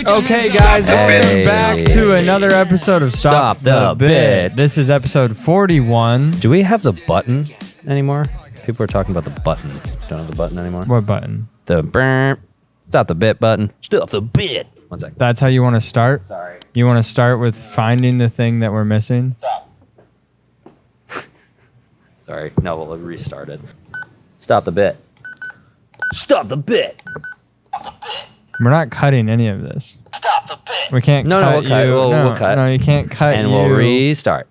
Okay, guys, welcome back to another episode of Stop the Bit. This is episode 41. Do we have the button anymore? People are talking about the button. Don't have the button anymore? What button? The burp. Stop the bit button. Stop the bit. 1 second. That's how you want to start? Sorry. You want to start with finding the thing that we're missing? Sorry. No, we'll restart it. Stop the bit. Stop the bit. We're not cutting any of this. Stop the bit. We can't No, cut we'll cut. you. We'll cut. No, you can't cut And you. we'll restart.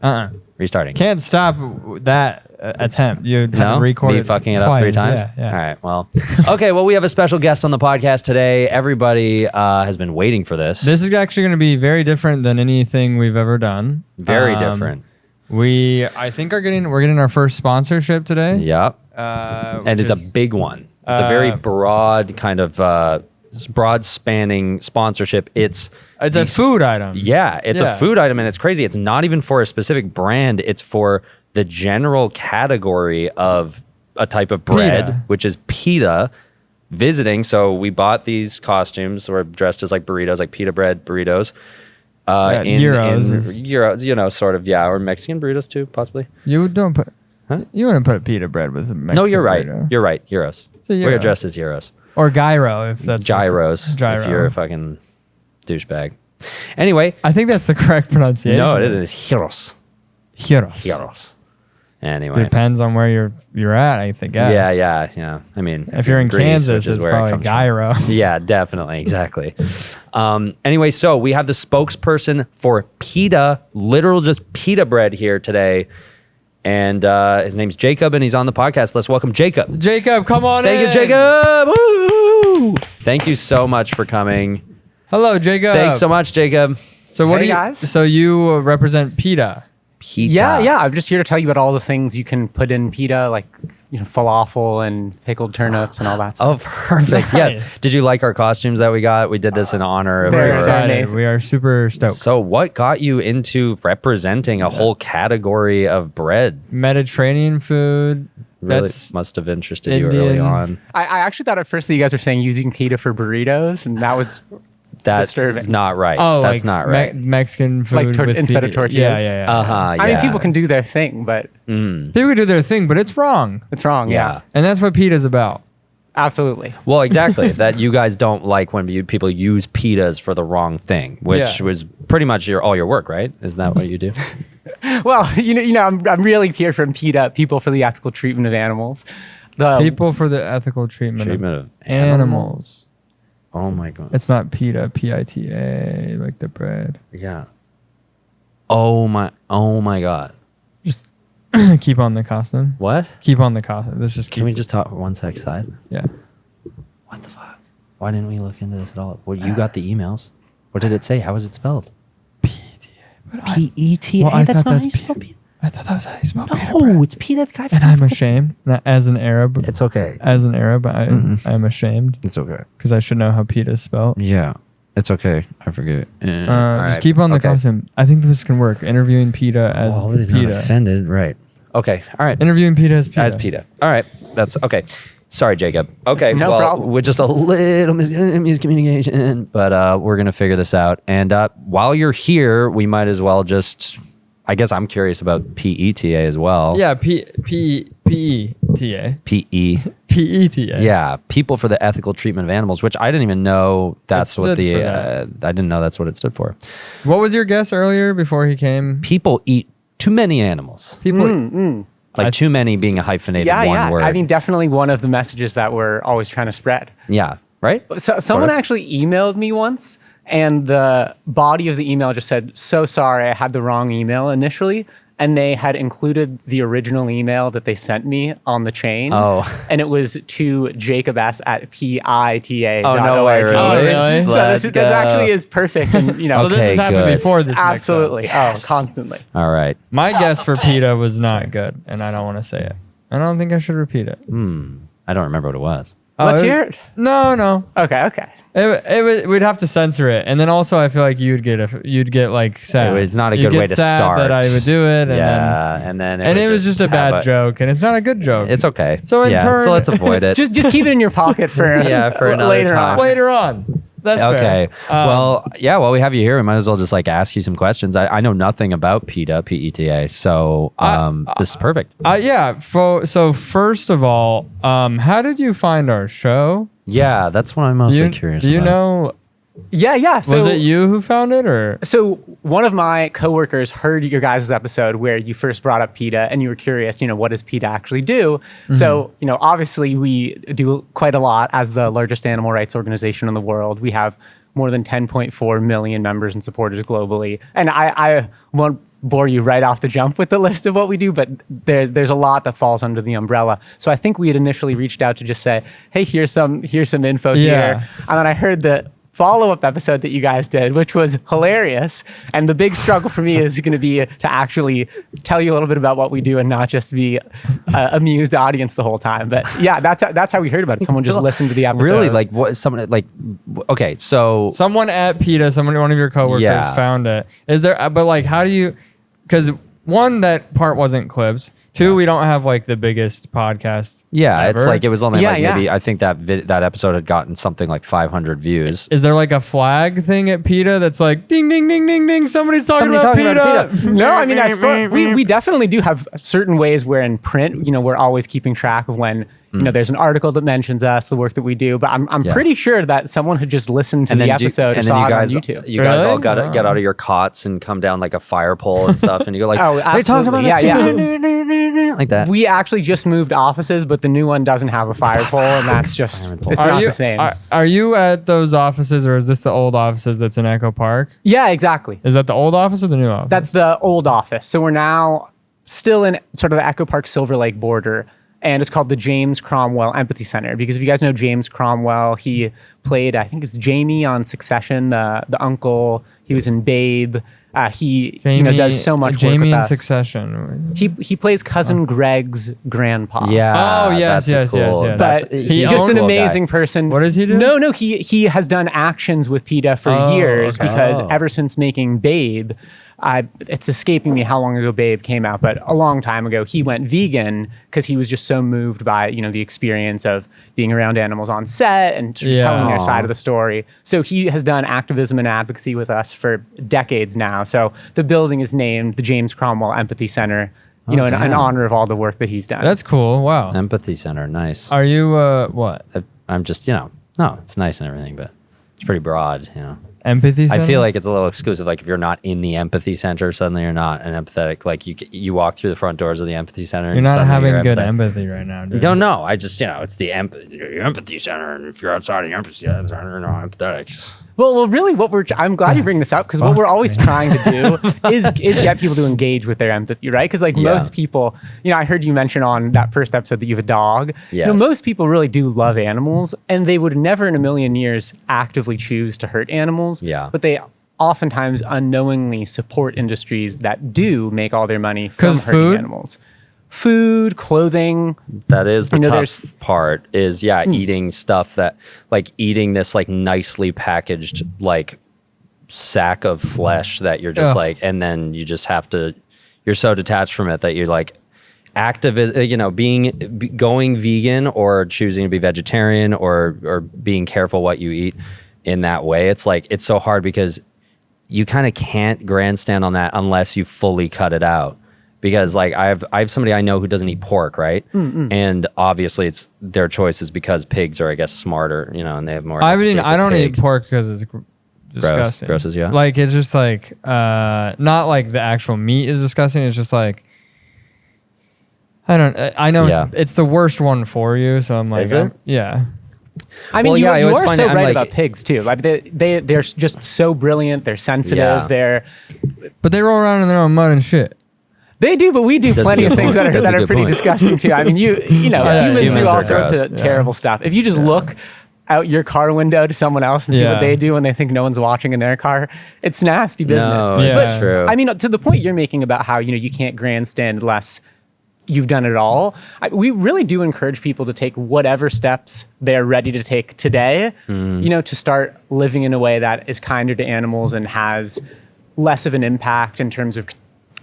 Restarting. Can't stop that attempt. You have to record Be it fucking it twice. up 3 times? Yeah. All right, well. Okay, well, we have a special guest on the podcast today. Everybody has been waiting for this. This is actually going to be very different than anything we've ever done. Very different. I think we're getting our first sponsorship today. Yep. And it's a big one. It's a very broad kind of broad spanning sponsorship. It's a food item. Yeah, it's a food item, and it's crazy. It's not even for a specific brand. It's for the general category of a type of bread, Pita. which is Pita visiting. So we bought these costumes. We're dressed as like burritos, like pita bread burritos. Gyros. Gyros, sort of, or Mexican burritos too, possibly. You don't put. Huh? You wouldn't put pita bread with a Mexican No, you're right. burrito. You're right. Gyros. We're dressed as gyros. Or gyro, if that's Gyros. Gyro. If you're a fucking douchebag. Anyway. I think that's the correct pronunciation. No, it isn't. It's gyros. Gyros. Gyros. Anyway. Depends on where you're at, I think. Yeah. I mean, if you're in Greece, Kansas, which is it's where probably it comes gyro. from. Yeah, definitely. Exactly. Anyway, so we have the spokesperson for Pita, literal just pita bread here today. And his name's Jacob, and he's on the podcast. Let's welcome Jacob. Jacob, come on in. Thank you, Jacob. Woo! Thank you so much for coming. Hello, Jacob. Thanks so much, Jacob. So what Hey, do you? guys. So you represent PETA. Pita. Yeah. I'm just here to tell you about all the things you can put in pita, like falafel and pickled turnips and all that Oh, stuff. perfect. Nice. Yes. Did you like our costumes that we got? We did this in honor of Very We're your- excited. excited. We are super stoked. So what got you into representing a whole category of bread? Mediterranean food. Really That's must have interested you early Indian. on. I actually thought at first that you guys were saying using pita for burritos, and that was That's disturbing. not right. oh, That's like not right. Mexican food Like with instead pita. of tortillas? Yeah. Yeah. I mean, people can do their thing, but Mm. People can do their thing, but it's wrong. it's wrong. Yeah, And that's what PETA's about. absolutely. Well, exactly. That you guys don't like when people use pitas for the wrong thing, which was pretty much all your work, right? Isn't that what you do? Well, I'm really here from PETA, People for the Ethical Treatment of Animals. People for the ethical treatment Treatment of animals. Oh my god. It's not PETA, PITA, like the bread. Yeah. Oh my god. Just keep on the costume. What? Keep on the costume. Let's just keep. Can we just talk 1 sec side? Yeah. What the fuck? Why didn't we look into this at all? Well, you got the emails. What did it say? How was it spelled? P-E-T-A. Well, I That's thought not how that's you spell P- I thought that was how you spell PETA No, bread. it's Pita. Guy. And I'm ashamed. Not as an Arab. It's okay. As an Arab, I'm ashamed It's okay. because I should know how PETA is spelled. Yeah. It's okay. I forget. Just keep on the costume. I think this can work. Interviewing PETA as He's not PETA. offended. Right. Okay. All right. Interviewing PETA as PETA. As Pita. All right. That's okay. Sorry, Jacob. Okay. No problem. With just a little miscommunication, but we're going to figure this out. And while you're here, we might as well just, I guess I'm curious about PETA as well. Yeah, PETA. PE. PETA. Yeah. People for the Ethical Treatment of Animals, which I didn't even know that's It what stood the, for that. I didn't know that's what it stood for. What was your guess earlier before he came? People eat too many animals. People. Like too many being a hyphenated one word. I mean, definitely one of the messages that we're always trying to spread. Yeah. Right? So someone of. actually emailed me once, and the body of the email just said, "So sorry, I had the wrong email initially." And they had included the original email that they sent me on the chain. Oh. And it was to jacobs@pita.org. Oh, no way, really? Oh, really? So Let's this go. actually is perfect. And, So this Okay, has happened good. before this. absolutely. mix-up. Oh, constantly. All right. My guess for PETA was not good, and I don't want to say it. I don't think I should repeat it. I don't remember what it was. Let's hear it. No. Okay. We'd have to censor it, and then also I feel like you'd get like sad. It's not a You'd good way get to sad start. that I would do it, and and it was just a bad joke, and it's not a good joke. It's okay. So in turn- so let's avoid it. Just keep it in your pocket for Yeah, for another later time. on. Later on. That's okay. fair. Well, we have you here. We might as well just like ask you some questions. I know nothing about PETA, PETA, so this is perfect. Yeah. So first of all, how did you find our show? Yeah, that's what I'm mostly curious about. Do you know? Yeah. So, Was it you who found it, or? So one of my coworkers heard your guys' episode where you first brought up PETA, and you were curious, what does PETA actually do? So, obviously we do quite a lot as the largest animal rights organization in the world. We have more than 10.4 million members and supporters globally. And I won't bore you right off the jump with the list of what we do, but there's a lot that falls under the umbrella. So I think we had initially reached out to just say, hey, here's some info here. And then I heard the follow-up episode that you guys did, which was hilarious. And the big struggle for me is going to be to actually tell you a little bit about what we do and not just be amused audience the whole time. But yeah, that's how we heard about it. Someone just listened to the episode. Really? Like what? Someone like, okay, so Someone at PETA, one of your coworkers found it. Is there, but like, how do you, because one, that part wasn't clips. Two, we don't have like the biggest podcast. Yeah, ever. It's like it was only Yeah, maybe I think that that episode had gotten something like 500 views. Is there like a flag thing at PETA that's like ding ding ding ding ding? Somebody's talking about PETA. No, I mean, we definitely do have certain ways where in print, we're always keeping track of when there's an article that mentions us, the work that we do. But I'm pretty sure that someone had just listened to the episode and saw it on YouTube. You guys all got to get out of your cots and come down like a fire pole and stuff, and you go like, oh, they're talking about us yeah. like that. We actually just moved offices, but the new one doesn't have a fire pole, and that's just it's not the same. Are you at those offices, or is this the old offices that's in Echo Park? Yeah, exactly. Is that the old office or the new office? That's the old office. So we're now still in sort of the Echo Park Silver Lake border. And it's called the James Cromwell Empathy Center, because if you guys know James Cromwell, he played, I think it was Jamie on Succession, the uncle. He was in Babe. He does so much work with in us. Succession. He plays cousin Greg's grandpa. Yeah. Oh yes. But he's just an amazing person. What does he do? No, he has done actions with PETA for years because ever since making Babe, it's escaping me how long ago Babe came out, but a long time ago, he went vegan because he was just so moved by, the experience of being around animals on set and telling their side of the story. So he has done activism and advocacy with us for decades now. So the building is named the James Cromwell Empathy Center, in honor of all the work that he's done. That's cool. Wow. Empathy Center, nice. Are you what? I'm just, no, it's nice and everything, but it's pretty broad, Empathy Center? I feel like it's a little exclusive. Like if you're not in the empathy center, suddenly you're not an empathetic. Like you walk through the front doors of the empathy center. You're not having good empathy right now, dude. You don't know. I just, it's the empathy center. And if you're outside of the empathy center, you're not empathetic. Well, really, I'm glad you bring this up, because what we're always trying to do is get people to engage with their empathy, right? Because most people, I heard you mention on that first episode that you have a dog. Yes. Most people really do love animals, and they would never in a million years actively choose to hurt animals. Yeah. But they oftentimes unknowingly support industries that do make all their money from hurting animals. Food, clothing. That is the tough part is eating stuff that eating this nicely packaged sack of flesh that you're just and then you just have to, you're so detached from it that you're going vegan or choosing to be vegetarian or being careful what you eat in that way. It's it's so hard because you kind of can't grandstand on that unless you fully cut it out. Because I have somebody I know who doesn't eat pork, right? And obviously it's their choice is because pigs are, I guess, smarter, and they have more. I don't eat pork because it's disgusting. Gross as you. It's just not like the actual meat is disgusting. It's just I know it's the worst one for you. So I'm like, is it? Yeah. I mean, you are so right about pigs too. They're just so brilliant. They're sensitive. But they roll around in their own mud and shit. They do, but we do plenty of things that are pretty disgusting too. I mean, humans do all sorts of terrible stuff. If you just look out your car window to someone else and see what they do when they think no one's watching in their car, it's nasty business. No, it's true. I mean, to the point you're making about how you can't grandstand unless you've done it all. We really do encourage people to take whatever steps they're ready to take today, to start living in a way that is kinder to animals and has less of an impact in terms of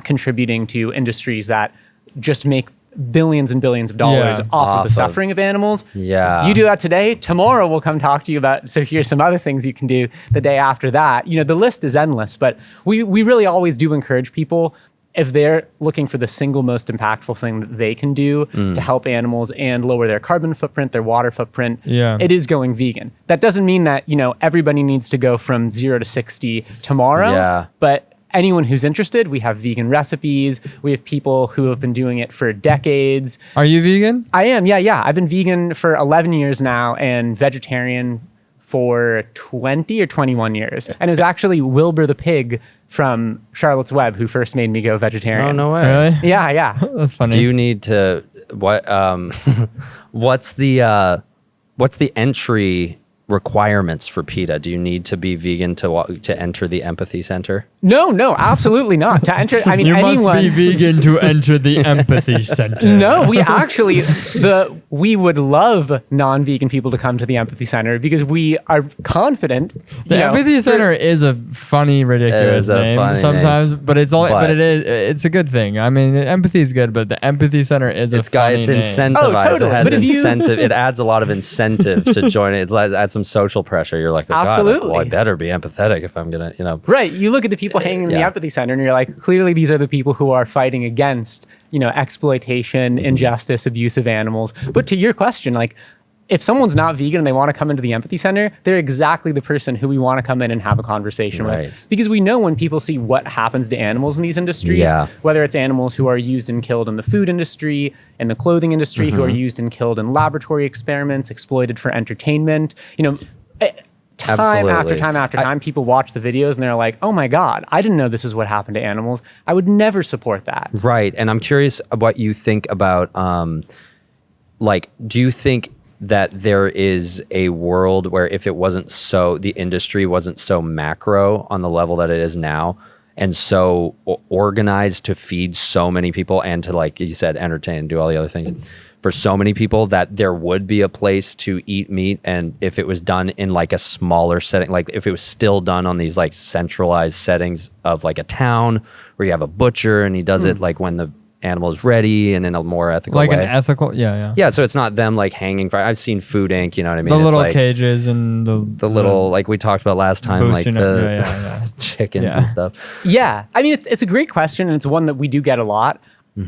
contributing to industries that just make billions and billions of dollars off of the suffering of animals. Yeah. You do that today, tomorrow we'll come talk to you about, so here's some other things you can do the day after that. The list is endless, but we really always do encourage people, if they're looking for the single most impactful thing that they can do to help animals and lower their carbon footprint, their water footprint, it is going vegan. That doesn't mean that, everybody needs to go from 0 to 60 tomorrow, but anyone who's interested, we have vegan recipes. We have people who have been doing it for decades. Are you vegan? I am, yeah. I've been vegan for 11 years now and vegetarian for 20 or 21 years. And it was actually Wilbur the pig from Charlotte's Web who first made me go vegetarian. Oh, no way. Really? Yeah. That's funny. Do you need to, what's the entry requirements for PETA? Do you need to be vegan to enter the empathy center? No, absolutely not. To enter, I mean, you anyone must be vegan to enter the empathy center. No, we actually we would love non-vegan people to come to the empathy center because we are confident. The empathy center is a funny, ridiculous name sometimes, but it's a good thing. I mean, empathy is good, but the empathy center is a funny name. It's incentivized. Oh, totally. It has incentive. It adds a lot of incentive to join it. It adds some social pressure. You're like, oh, absolutely. God, well, I better be empathetic if I'm gonna, Right. You look at the people hanging in the empathy center and you're like, clearly these are the people who are fighting against, exploitation, injustice, abuse of animals. But to your question, like, if someone's not vegan and they want to come into the empathy center, they're exactly the person who we want to come in and have a conversation with. Because we know when people see what happens to animals in these industries, whether it's animals who are used and killed in the food industry, in the clothing industry, who are used and killed in laboratory experiments, exploited for entertainment, time after time after time, people watch the videos and they're like, oh my God, I didn't know this is what happened to animals. I would never support that. Right. And I'm curious what you think about, do you think that there is a world where if it wasn't so, the industry wasn't so macro on the level that it is now and so organized to feed so many people and to, like you said, entertain and do all the other things for so many people, that there would be a place to eat meat? And if it was done in like a smaller setting, like if it was still done on these like centralized settings of like a town where you have a butcher and he does it like when the animal is ready and in a more ethical way. Like an ethical, yeah. So it's not them like hanging for, I've seen Food Inc., you know what I mean? The little like cages and the little, like we talked about last time, like the chickens and stuff. Yeah. I mean, it's a great question and it's one that we do get a lot.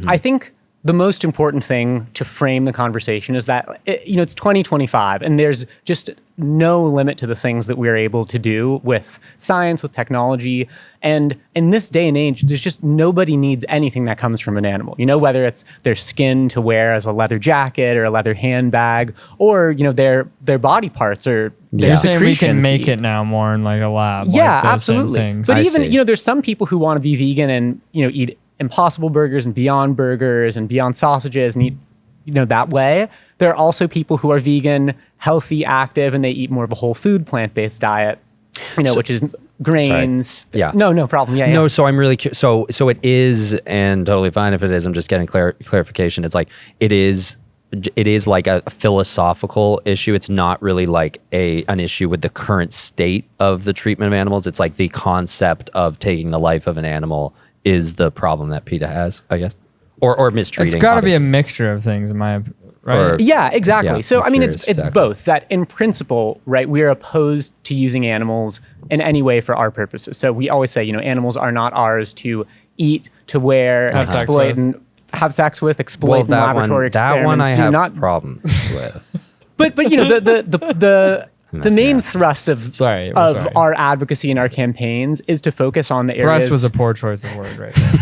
I think the most important thing to frame the conversation is that, it's 2025 and there's just no limit to the things that we're able to do with science, with technology. And in this day and age, there's just nobody needs anything that comes from an animal, whether it's their skin to wear as a leather jacket or a leather handbag, or, their body parts or their You're saying we can secretions make it now more in like a lab. Yeah, like those absolutely. same things. But I even, see. there's some people who want to be vegan and, eat Impossible Burgers and Beyond Burgers and Beyond Sausages and eat, that way. There are also people who are vegan, healthy, active, and they eat more of a whole food, plant-based diet, which is grains. Sorry. Yeah. No problem. Yeah. No, so I'm really curious. So it is, and totally fine if it is. I'm just getting clarification. It's like it is like a philosophical issue. It's not really like an issue with the current state of the treatment of animals. It's like the concept of taking the life of an animal is the problem that PETA has, I guess, or mistreating. It's got to be a mixture of things, right? Yeah, exactly. Yeah, so I mean, curious, it's both. That in principle, right? We are opposed to using animals in any way for our purposes. So we always say, animals are not ours to eat, to wear, exploit, and have sex with, exploit in laboratory experiments. That one I have problems with. But the main thrust of our advocacy and our campaigns is to focus on the areas. Thrust was a poor choice of word right there.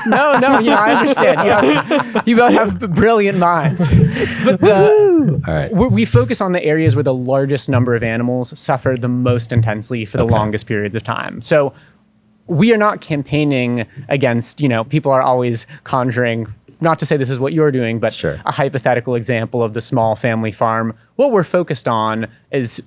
No, I understand. You both have brilliant minds. But all right. we focus on the areas where the largest number of animals suffer the most intensely for the longest periods of time. So we are not campaigning against, people are always conjuring, not to say this is what you're doing, but a hypothetical example of the small family farm. What we're focused on is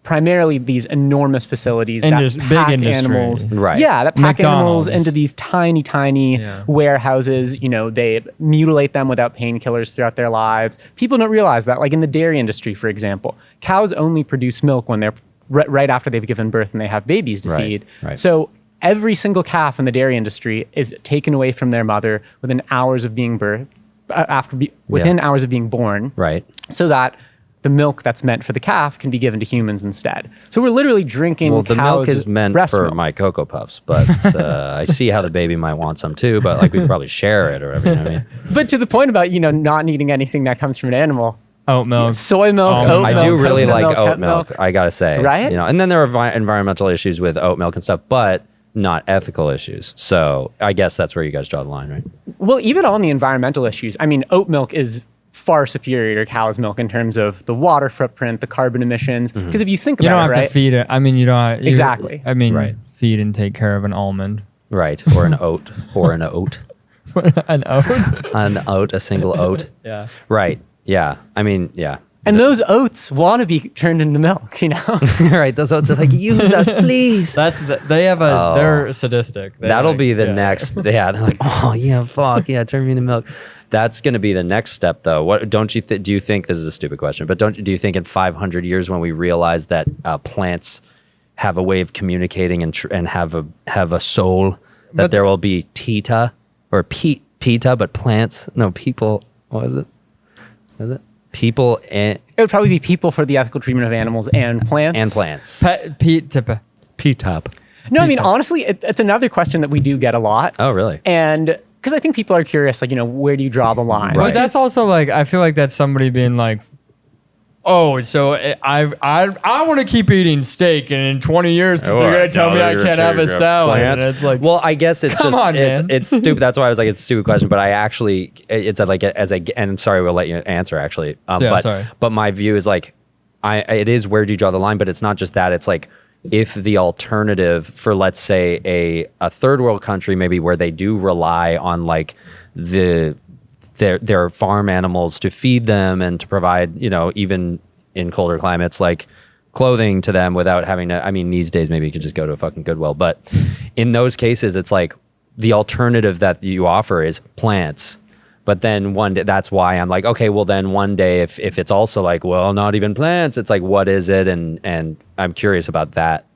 primarily these enormous facilities that pack animals. Right. Yeah, that pack McDonald's. animals into these tiny warehouses. They mutilate them without painkillers throughout their lives. People don't realize that, like in the dairy industry, for example, cows only produce milk when they're right after they've given birth and they have babies to feed. Right. So every single calf in the dairy industry is taken away from their mother within hours of being birthed within hours of being born, Right. so that the milk that's meant for the calf can be given to humans instead. So we're literally drinking Well, the milk cow's is meant breast for milk. my Cocoa Puffs, but I see how the baby might want some too, but like we could probably share it or whatever. You know what I mean? But to the point about, not needing anything that comes from an animal, Oat milk. soy milk, Almond oat milk. I do milk, really coconut like oat hemp milk, I gotta say. Right? And then there are environmental issues with oat milk and stuff, but not ethical issues. So I guess that's where you guys draw the line, right? Well, even on the environmental issues, I mean, oat milk is far superior to cow's milk in terms of the water footprint, the carbon emissions. Because if you think about You don't have right? to feed it. I mean, you don't. Exactly. I mean, Right. feed and take care of an almond. Right. Or an oat. Or an oat. An oat. An oat, a single oat. Yeah. Right. Yeah. I mean, yeah. And those oats want to be turned into milk, Right. Those oats are like, use us, please. They have a. They're sadistic. That'll be the next. Yeah, they're like, oh yeah, fuck yeah, turn me into milk. That's going to be the next step, though. What don't you do? You think this is a stupid question, but do you think in 500 years when we realize that plants have a way of communicating and have a soul, that there will be Pita or Pita, but plants? No, people. What is it? Is it people and It would probably be people for the ethical treatment of animals and plants. plants? P-tip. No, I mean, honestly, it's another question that we do get a lot. Oh, really? And because I think people are curious, like, where do you draw the line? But that's also like, I feel like that's somebody being like, oh, so I want to keep eating steak, and in 20 years they're gonna tell me I can't have a salad. And it's like, well, I guess it's Come just on, man. it's stupid. That's why I was like, it's a stupid question. But I actually, it's like and sorry, we'll let you answer actually. Sorry. But my view is like, it is where do you draw the line? But it's not just that. It's like, if the alternative for, let's say, a third world country, maybe where they do rely on like their farm animals to feed them and to provide, even in colder climates, like clothing to them without having to, I mean, these days maybe you could just go to a fucking Goodwill, but in those cases, it's like the alternative that you offer is plants. But then one day, that's why I'm like, okay, well then one day if it's also like, well, not even plants, it's like, what is it? And I'm curious about that,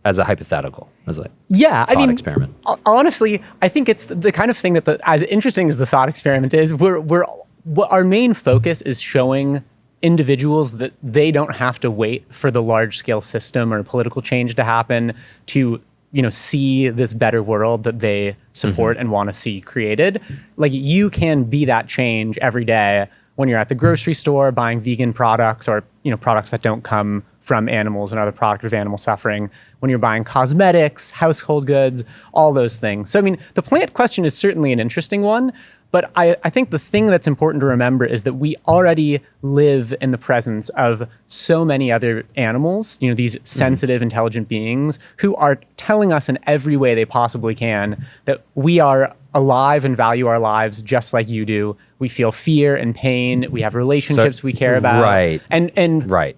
as a hypothetical, as a thought experiment. Honestly, I think it's the kind of thing that as interesting as the thought experiment is, our main focus is showing individuals that they don't have to wait for the large scale system or political change to happen to see this better world that they support and want to see created. Like, you can be that change every day when you're at the grocery store buying vegan products or, products that don't come from animals and other product of animal suffering, when you're buying cosmetics, household goods, all those things. So, I mean, the plant question is certainly an interesting one, but I think the thing that's important to remember is that we already live in the presence of so many other animals, these sensitive, intelligent beings who are telling us in every way they possibly can that we are alive and value our lives just like you do. We feel fear and pain. We have relationships we care about. Right. And Right.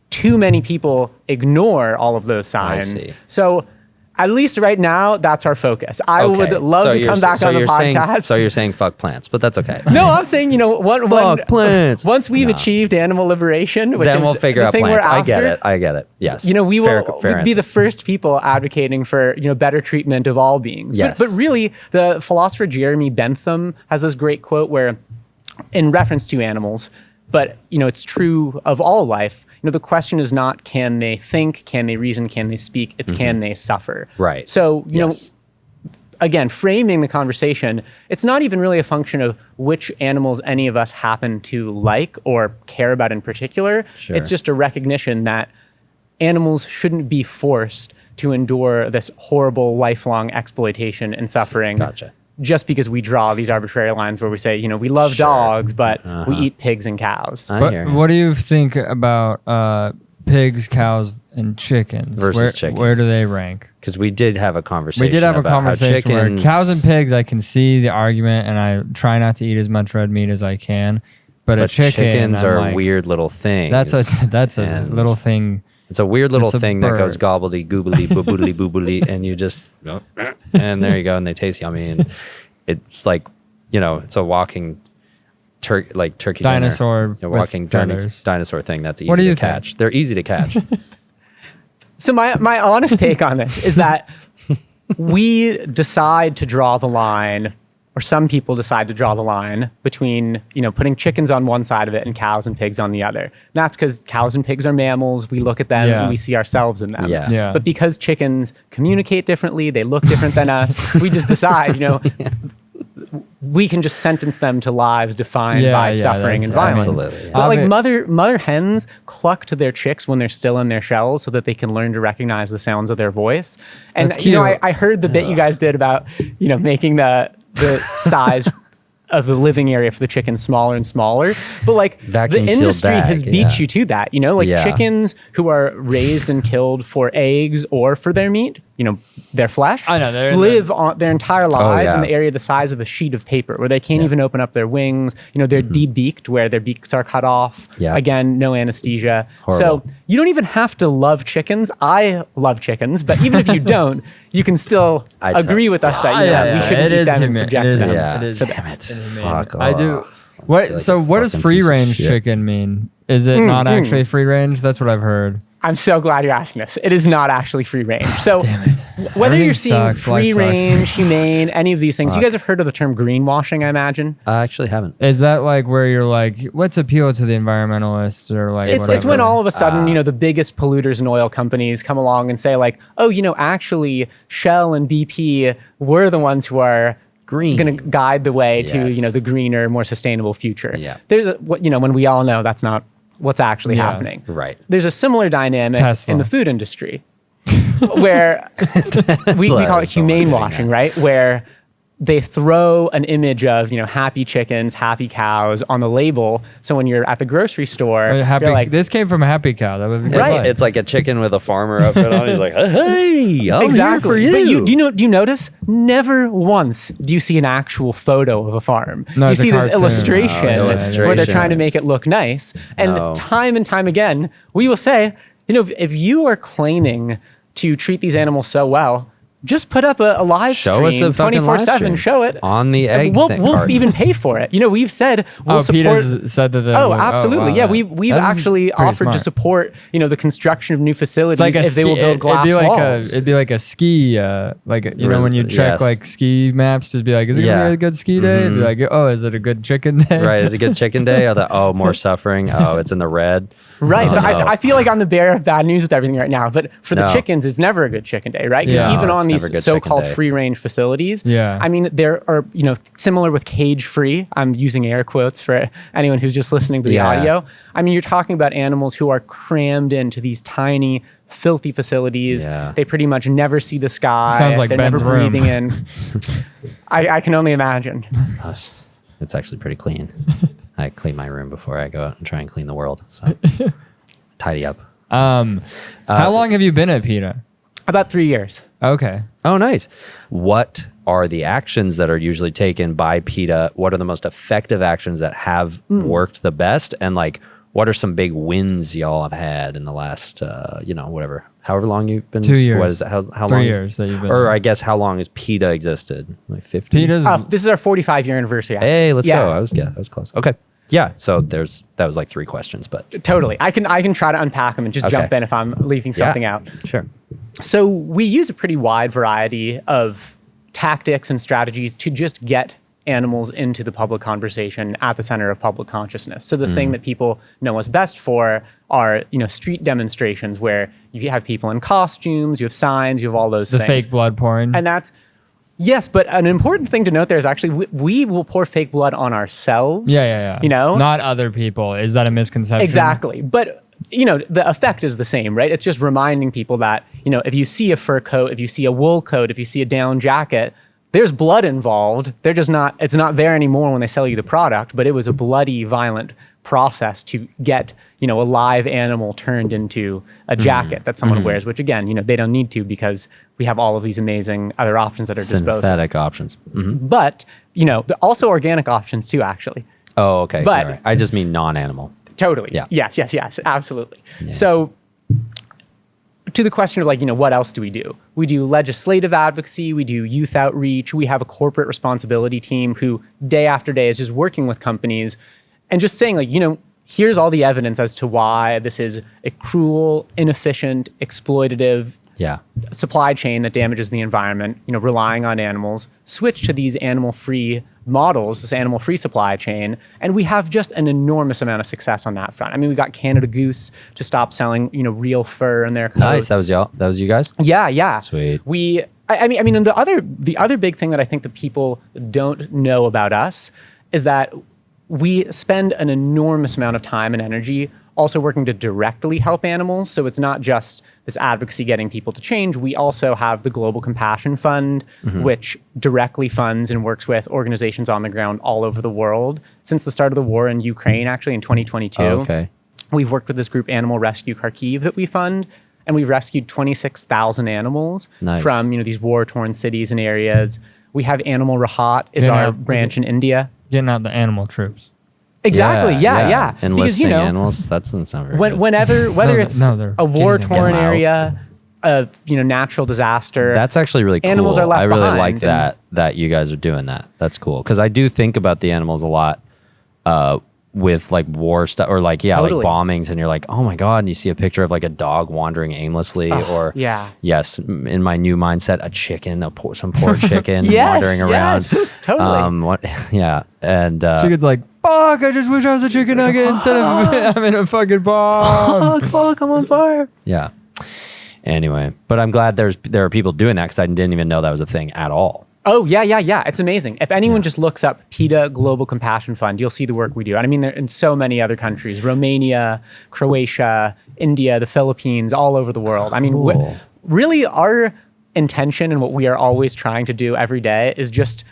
too many people ignore all of those I signs. see. So at least right now, that's our focus. I would love to come back on the podcast. So you're saying fuck plants, but that's okay. No, I'm saying, Fuck plants. once we've achieved animal liberation, which Then is we'll figure the out thing plants. we're I get after, it. I get it. Yes. we will fair be the answer. first people advocating for better treatment of all beings. Yes. But really, the philosopher Jeremy Bentham has this great quote where, in reference to animals, but it's true of all life. The question is not can they think, can they reason, can they speak? It's can they suffer? Right. So Yes. again, framing the conversation, it's not even really a function of which animals any of us happen to like or care about in particular. Sure. It's just a recognition that animals shouldn't be forced to endure this horrible lifelong exploitation and suffering. Gotcha. Just because we draw these arbitrary lines where we say, we love dogs, but we eat pigs and cows. I hear you. What do you think about pigs, cows, and chickens? Versus chickens. Where do they rank? Because we did have a conversation. We did have a about how conversation where chickens- cows and pigs, I can see the argument, and I try not to eat as much red meat as I can. But a chicken, chickens I'm are like, weird little things. That's a And little thing. It's a weird little It's a thing that goes bird. gobbledy goobly boobly boobly, and you just and there you go, and they taste yummy, and it's like it's a walking turkey dinner. Dinosaur A with walking feathers. dinosaur thing that's easy What do to you catch. think? They're easy to catch. So my honest take on this is that we decide to draw the line or some people decide to draw the line between, putting chickens on one side of it and cows and pigs on the other. And that's because cows and pigs are mammals. We look at them and we see ourselves in them. Yeah. But because chickens communicate differently, they look different than us, we just decide, we can just sentence them to lives defined by suffering and violence. Absolutely. But like mother hens cluck to their chicks when they're still in their shells so that they can learn to recognize the sounds of their voice. And That's cute. I heard the bit you guys did about making the size of the living area for the chicken smaller and smaller, but like Vacuum the sealed industry bag, has beat you to that. Chickens who are raised and killed for eggs or for their meat, their flesh, I know, live on their entire lives in yeah. the area the size of a sheet of paper, where they can't even open up their wings. They're debeaked, where their beaks are cut off. Yeah. Again, no anesthesia. Horrible. So you don't even have to love chickens. I love chickens, but even if you don't, you can still agree with us that we shouldn't eat them and subject them. Yeah. It is. Damn it. Fuck. I do. What? like So a what does fucking free piece of range shit. chicken mean? Is it not actually free range? That's what I've heard. I'm so glad you're asking this. It is not actually free range. So whether Everything you're seeing sucks. Life free sucks. range, humane, any of these things, you guys have heard of the term greenwashing, I imagine. I actually haven't. Is that like where you're like, what's appeal to the environmentalists or like It's whatever? when all of a sudden, the biggest polluters and oil companies come along and say like, oh, actually Shell and BP were the ones who are Green. going to guide the way to, Yes. the greener, more sustainable future. Yeah. There's when we all know that's not what's actually happening. Right. There's a similar dynamic Tesla. in the food industry where we call it humane washing, right? Where they throw an image of, happy chickens, happy cows on the label. So when you're at the grocery store, Happy, you're like, this came from a happy cow. That was a good Right. life. It's like a chicken with a farmer outfit on. He's like, hey, I'm here for you. But do you notice? Never once do you see an actual photo of a farm. No, you it's a see this cartoon. illustration Oh, where they're trying to make illustrations. it look nice. And No. time again, we will say, if you are claiming to treat these animals so well, just put up a live Show us stream a fucking live 24/7. stream Show it on the And egg We'll carton. even pay for it. We've said we'll support. PETA said that. Oh, absolutely. wow, Yeah, that- we've that's actually pretty offered to smart. support, the construction of new facilities It's like if they will build glass walls. It'd be like a ski, when you check Yes. like ski maps, just be like, is it gonna Yeah. be a good ski day? It'd be like, oh, is it a good chicken day? Right. Is it good chicken day? More suffering. Oh, it's in the red. Right, Oh, but no. I feel like I'm the bearer of bad news with everything right now. But for the No. chickens, it's never a good chicken day, right? 'Cause Yeah. even No, on it's these never a good so-called chicken day. free-range facilities, Yeah. I mean, there are, similar with cage-free. I'm using air quotes for anyone who's just listening to the Yeah. audio. I mean, you're talking about animals who are crammed into these tiny, filthy facilities. Yeah. They pretty much never see the sky. Sounds like They're Ben's never room. breathing in. I can only imagine. It's actually pretty clean. I clean my room before I go out and try and clean the world. So tidy up. How long have you been at PETA? About 3 years. Okay. Oh, nice. What are the actions that are usually taken by PETA? What are the most effective actions that have worked the best? And what are some big wins y'all have had in the last, however long you've been? 2 years. What is it? How 3 long? years that you've been Or there. I guess how long has PETA existed? Like 50? PETA's This is our 45-year anniversary. Actually. Hey, let's Yeah. go. I was close. Okay. Yeah. So that was like 3 questions, but Totally. I can try to unpack them and just Okay. jump in if I'm leaving something out. Sure. So we use a pretty wide variety of tactics and strategies to just get animals into the public conversation at the center of public consciousness. So the thing that people know us best for are, street demonstrations where you have people in costumes, you have signs, you have all those the things. fake blood pouring. And that's, yes, but an important thing to note there is actually we will pour fake blood on ourselves. yeah. Not other people. Is that a misconception? Exactly. But, the effect is the same, right? It's just reminding people that, if you see a fur coat, if you see a wool coat, if you see a down jacket, there's blood involved. It's not there anymore when they sell you the product, but it was a bloody, violent process to get, a live animal turned into a jacket that someone wears, which again, they don't need to because we have all of these amazing other options at our disposal. Synthetic options. But, also organic options too, actually. Oh, okay. But- All right. I just mean non-animal. Totally. Yeah. Yes, absolutely. So to the question of what else do? We do legislative advocacy, we do youth outreach, we have a corporate responsibility team who day after day is just working with companies and just saying here's all the evidence as to why this is a cruel, inefficient, exploitative, supply chain that damages the environment, relying on animals, switch to these animal-free models, this animal-free supply chain, and we have just an enormous amount of success on that front. I mean, we got Canada Goose to stop selling, real fur in their coats. Nice. That was y'all. That was you guys? Yeah. Sweet. I mean, and the other big thing that I think that people don't know about us is that we spend an enormous amount of time and energy also working to directly help animals. So it's not just this advocacy getting people to change. We also have the Global Compassion Fund, which directly funds and works with organizations on the ground all over the world. Since the start of the war in Ukraine, actually in 2022, we've worked with this group, Animal Rescue Kharkiv, that we fund. And we've rescued 26,000 animals from these war-torn cities and areas. We have Animal Rahat is our branch in India. Getting out the animal troops. Exactly. Yeah. Enlisting animals. That doesn't sound very good. Whether it's a war-torn area, a natural disaster. That's actually really cool. Animals are left I really behind. like that you guys are doing that. That's cool because I do think about the animals a lot. With like war stuff or like bombings, and you're like, oh my god, and you see a picture of like a dog wandering aimlessly, or yes, in my new mindset, a chicken, some poor chicken wandering around. Totally. And chicken's like, fuck, I just wish I was a chicken nugget instead of I'm in a fucking bomb. Fuck, I'm on fire. Yeah. Anyway, but I'm glad there are people doing that because I didn't even know that was a thing at all. Oh, yeah. It's amazing. If anyone just looks up PETA Global Compassion Fund, you'll see the work we do. And I mean, they're in so many other countries, Romania, Croatia, India, the Philippines, all over the world. I mean, really our intention and what we are always trying to do every day is just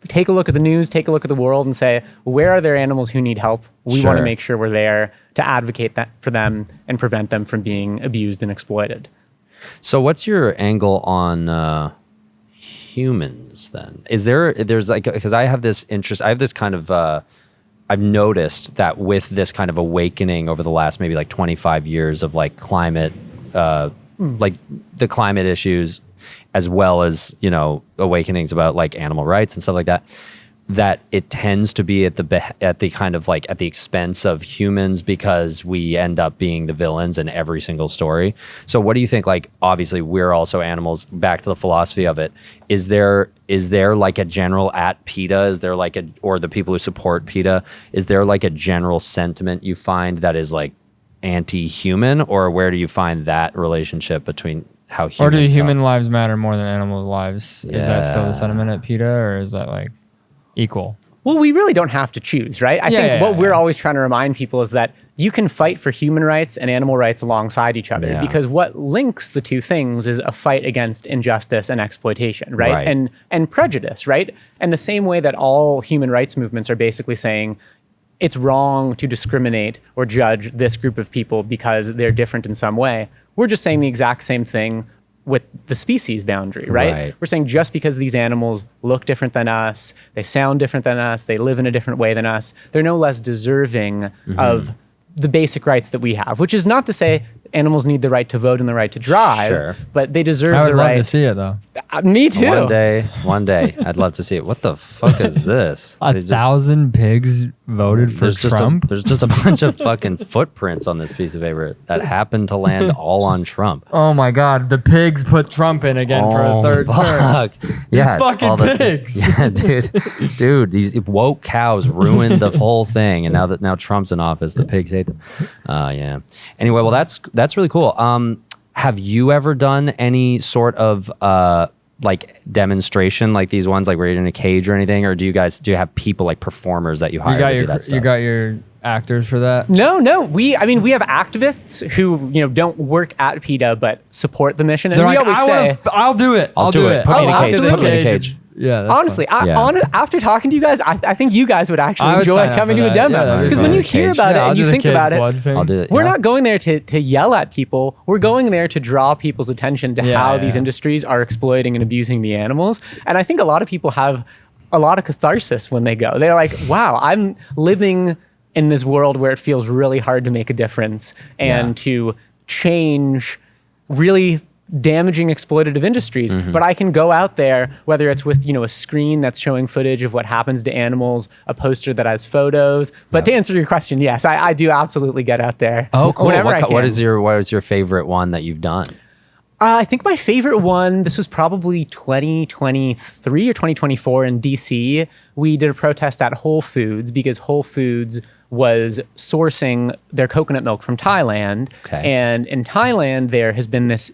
take a look at the news, take a look at the world and say, where are there animals who need help? We want to make sure we're there to advocate for them and prevent them from being abused and exploited. So what's your angle on... humans then? There's like, because I have this interest, I have this kind of I've noticed that with this kind of awakening over the last maybe like 25 years of like climate like the climate issues, as well as awakenings about like animal rights and stuff like that, that it tends to be at the kind of like at the expense of humans because we end up being the villains in every single story. So what do you think? Like, obviously we're also animals. Back to the philosophy of it. Is there like a general at PETA? Is there like or the people who support PETA? Is there like a general sentiment you find that is like anti-human, or where do you find that relationship between how humans or do human lives matter more than animal lives? Is that still the sentiment at PETA, or is that like equal? Well, we really don't have to choose, right? I think what we're always trying to remind people is that you can fight for human rights and animal rights alongside each other, because what links the two things is a fight against injustice and exploitation, right? And prejudice, right? And the same way that all human rights movements are basically saying it's wrong to discriminate or judge this group of people because they're different in some way, we're just saying the exact same thing with the species boundary, right? We're saying just because these animals look different than us, they sound different than us, they live in a different way than us, they're no less deserving of the basic rights that we have, which is not to say animals need the right to vote and the right to drive, but they deserve the right. I would love to see it though. Me too. One day, I'd love to see it. What the fuck is this? 1,000 pigs voted for Trump? There's just a bunch of fucking footprints on this piece of paper that happened to land all on Trump. Oh my God, the pigs put Trump in again for a third term. Yeah, these fucking pigs. Yeah, dude, these woke cows ruined the whole thing, and now Trump's in office, the pigs hate them. Yeah. Anyway, well, that's really cool. Have you ever done any sort of like demonstration like these ones, like where you're in a cage or anything, or do you have people like performers that you hire to do that stuff? You got your actors for that? No. We have activists who don't work at PETA but support the mission, and they're we like, always say, I'll do it. Put me in a cage. Put me in a cage. Yeah, that's honestly, after talking to you guys, I think you guys would actually enjoy coming to a demo, because when you hear about it and you think about it, I'll do it. We're not going there to yell at people. We're going there to draw people's attention to how these industries are exploiting and abusing the animals. And I think a lot of people have a lot of catharsis when they go. They're like, wow, I'm living in this world where it feels really hard to make a difference and to change really damaging exploitative industries, but I can go out there, whether it's with a screen that's showing footage of what happens to animals, a poster that has photos. But to answer your question, yes, I do absolutely get out there. Oh, cool. Whenever I can. What is your favorite one that you've done? I think my favorite one, this was probably 2023 or 2024 in DC. We did a protest at Whole Foods because Whole Foods was sourcing their coconut milk from Thailand. Okay. And in Thailand, there has been this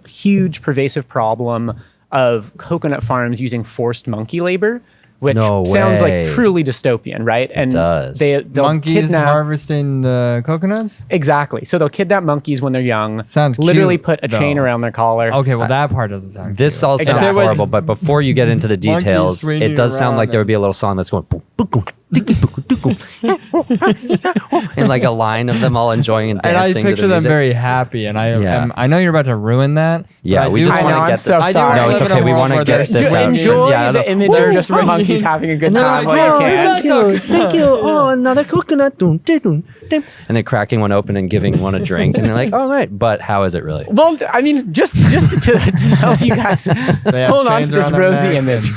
huge pervasive problem of coconut farms using forced monkey labor, which No sounds way. like truly dystopian, right? And does. they'll Monkeys kidnap, harvesting the coconuts? exactly. So they'll kidnap monkeys when they're young. Sounds literally cute, put a chain though. around their collar. Okay, well, that part doesn't sound This cute. all sounds Exactly. horrible, but before you get into the Monkeys details, swinging it does sound around like there would be a little song that's going boom, boom, boom, diggy, boom, boom, boom. And like a line of them all enjoying and And I dancing. picture to the them music. very happy, and Yeah. I know you're about to ruin that. but Yeah, I we do just I want know, to I'm get so this. sorry. No, it's live in okay. a We world want to where get there's this To out. enjoy Yeah, the image of just the monkeys having a good time while you can. Thank you. Oh, another coconut. Dun, dun, dun, dun. And they're cracking one open and giving one a drink, and they're like, "All right," but how is it really? Well, I mean, just to help you guys have hold on to chains this around their rosy neck image.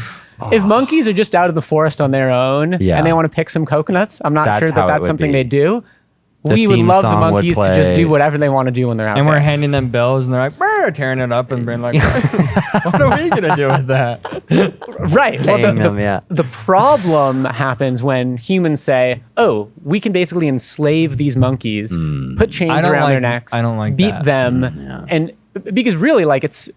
If monkeys are just out in the forest on their own Yeah. and they want to pick some coconuts, I'm not That's sure how it that's would something be. they do. The We would theme love the song would monkeys to just play. do whatever they want to do when they're out And there. we're handing them bills, and they're like, "Brr," tearing it up and being like, "What are we gonna do with that?" Right. Well, Paying them, yeah. the problem happens when humans say, "Oh, we can basically enslave these monkeys, put chains I don't around their like- necks, I don't like beat that. them, and because really, like it's